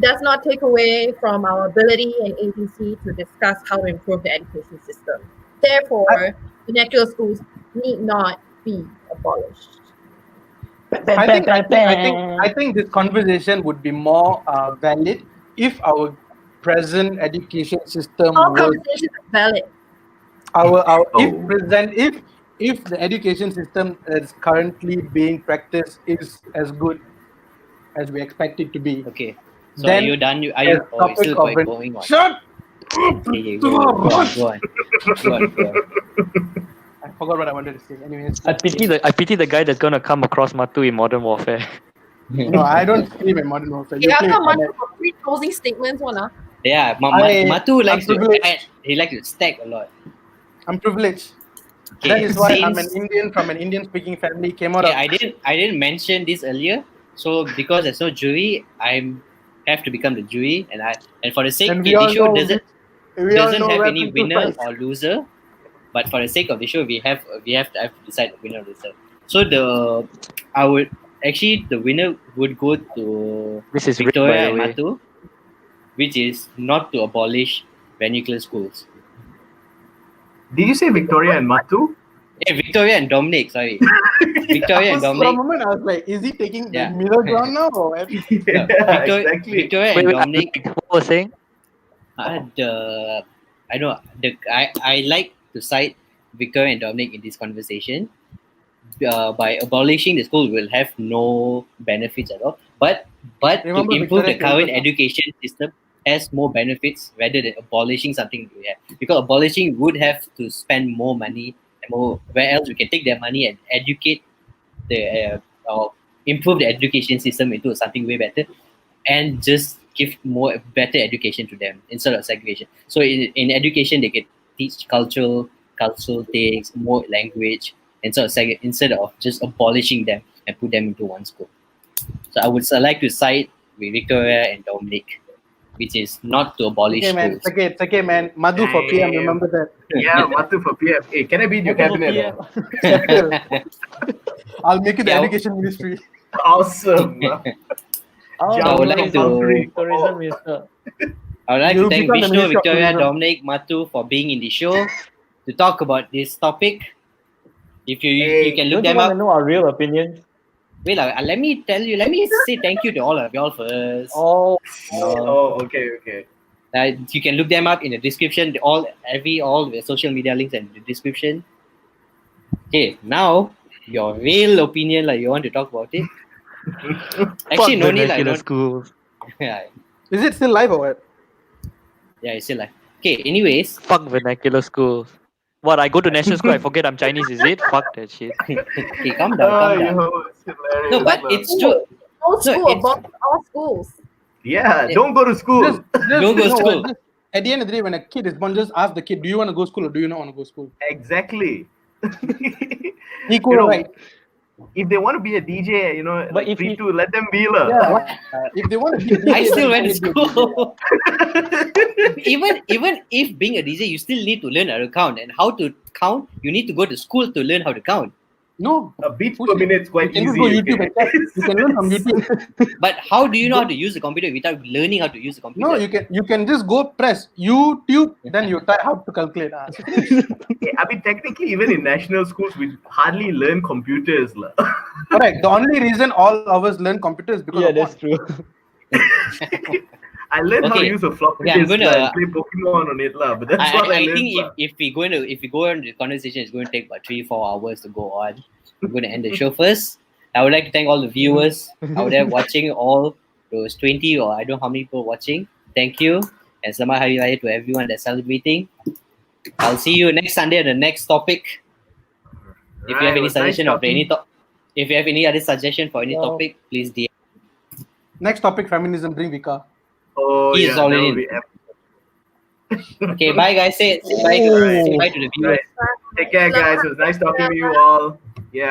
does not take away from our ability and agency to discuss how to improve the education system. Therefore, vernacular schools need not be abolished. I think this conversation would be more valid if our present education system All was conversations are valid. our Oh. if the education system as currently being practiced is as good as we expect it to be. Okay. So Then are you done? Are as you? Oh, it's topic still of going on. Shut up! Okay, go on. I forgot what I wanted to say. Anyways, I pity the guy that's gonna come across Matu in Modern Warfare. no, I don't stream in Modern Warfare. You Yeah, play come Fortnite. on, for three closing statements, one. Yeah, I'm Matu likes to privileged. add. He likes to stack a lot. I'm privileged. Okay, That is why I'm an since- Indian from an Indian-speaking family. Came out Okay, of I didn't mention this earlier. So because there's no jury, I have to become the jury, and for the sake, and okay, we all the show know doesn't we all doesn't know have where any people winner fight. or loser, but for the sake of the show, we have to decide the winner or loser. So the winner would go to This is rigged, Victoria by the and way. Matu, which is not to abolish vernacular schools. Did you say Victoria and Mathu? Victoria and Dominic, sorry. Victoria and For a Dominic. moment, I was like, is he taking Yeah. the middle ground now? Or what? Yeah, exactly. Victoria Wait, and Dominic. what was saying? I like to cite Victoria and Dominic in this conversation. By abolishing the school, will have no benefits at all. But Remember, to improve Victoria the current Cheng- education system has more benefits rather than abolishing something we have. Because abolishing would have to spend more money and more. Where else we can take their money and educate or improve the education system into something way better, and just give more better education to them instead of segregation. So in education, they can teach cultural things, more language, instead of just abolishing them and put them into one school. So I would like to side with Victoria and Dominic, which is not to abolish Okay, man. schools. It's okay, man. Madhu for PM. Remember that. Yeah, Mathu for PM. Hey, can I be in your cabinet? I'll make it the Yeah. education ministry. Awesome. Oh, I would like to- tourism minister. I would like to You thank become the Vishnu, Minister of Victoria, Tourism. Dominic, Mathu for being in the show to talk about this topic. If you Hey, can Don't look you them want to up. know our real opinions? Wait, let me tell you. Let me say thank you to all of y'all first. Oh, Okay. You can look them up in the description. All the social media links in the description. Okay, now your real opinion, like you want to talk about it. Actually, no need, like, vernacular don't, schools. yeah, Is it still live or what? it's still like. Okay, anyways, Fuck vernacular schools. What, I go to national school, I forget I'm Chinese, is it? Fuck that shit. okay, calm down. It's hilarious. No, but it's true. All school, it's- abolish all schools. Yeah, don't go to school. Just Don't go you know school. what, just- at the end of the day, when a kid is born, just ask the kid, do you want to go school or do you not want to go school? Exactly. Equal You know, right. If they want to be a DJ, But like if free he- to let them be. lah. Yeah. If they want to be a DJ, I still then went to they be a DJ. school. even if being a DJ, you still need to learn how to count, and how to count. You need to go to school to learn how to count. No. A beat Push per it. minute is You quite can just easy. go YouTube okay? and check. You can learn from YouTube. But how do you know how to use the computer without learning how to use the computer? No, you can just go press YouTube, then you try how to calculate. Yeah, I mean, technically, even in national schools, we hardly learn computers. lah. Correct. The only reason all of us learn computers is because Yeah, of that's porn. true. I learned how to Okay. use a floppy Okay, I'm disk gonna- and play Pokemon on it, lah. But that's what I I learned. think lah. if we go on the conversation, it's going to take about 3-4 hours to go on. I'm going to end the show first. I would like to thank all the viewers out there watching, all those 20 or I don't know how many people watching. Thank you, and Selamat Hari Raya to everyone that's celebrating. I'll see you next Sunday on the next topic. If you Right, have any it was nice suggestion of any talking. if you have any other suggestion for any Well- topic, please DM. Next topic, feminism. Bring Vika. Oh, He's yeah, that already would be in. epic. Okay, bye guys. Say bye to the viewers. Take care, guys. It was nice talking to you all.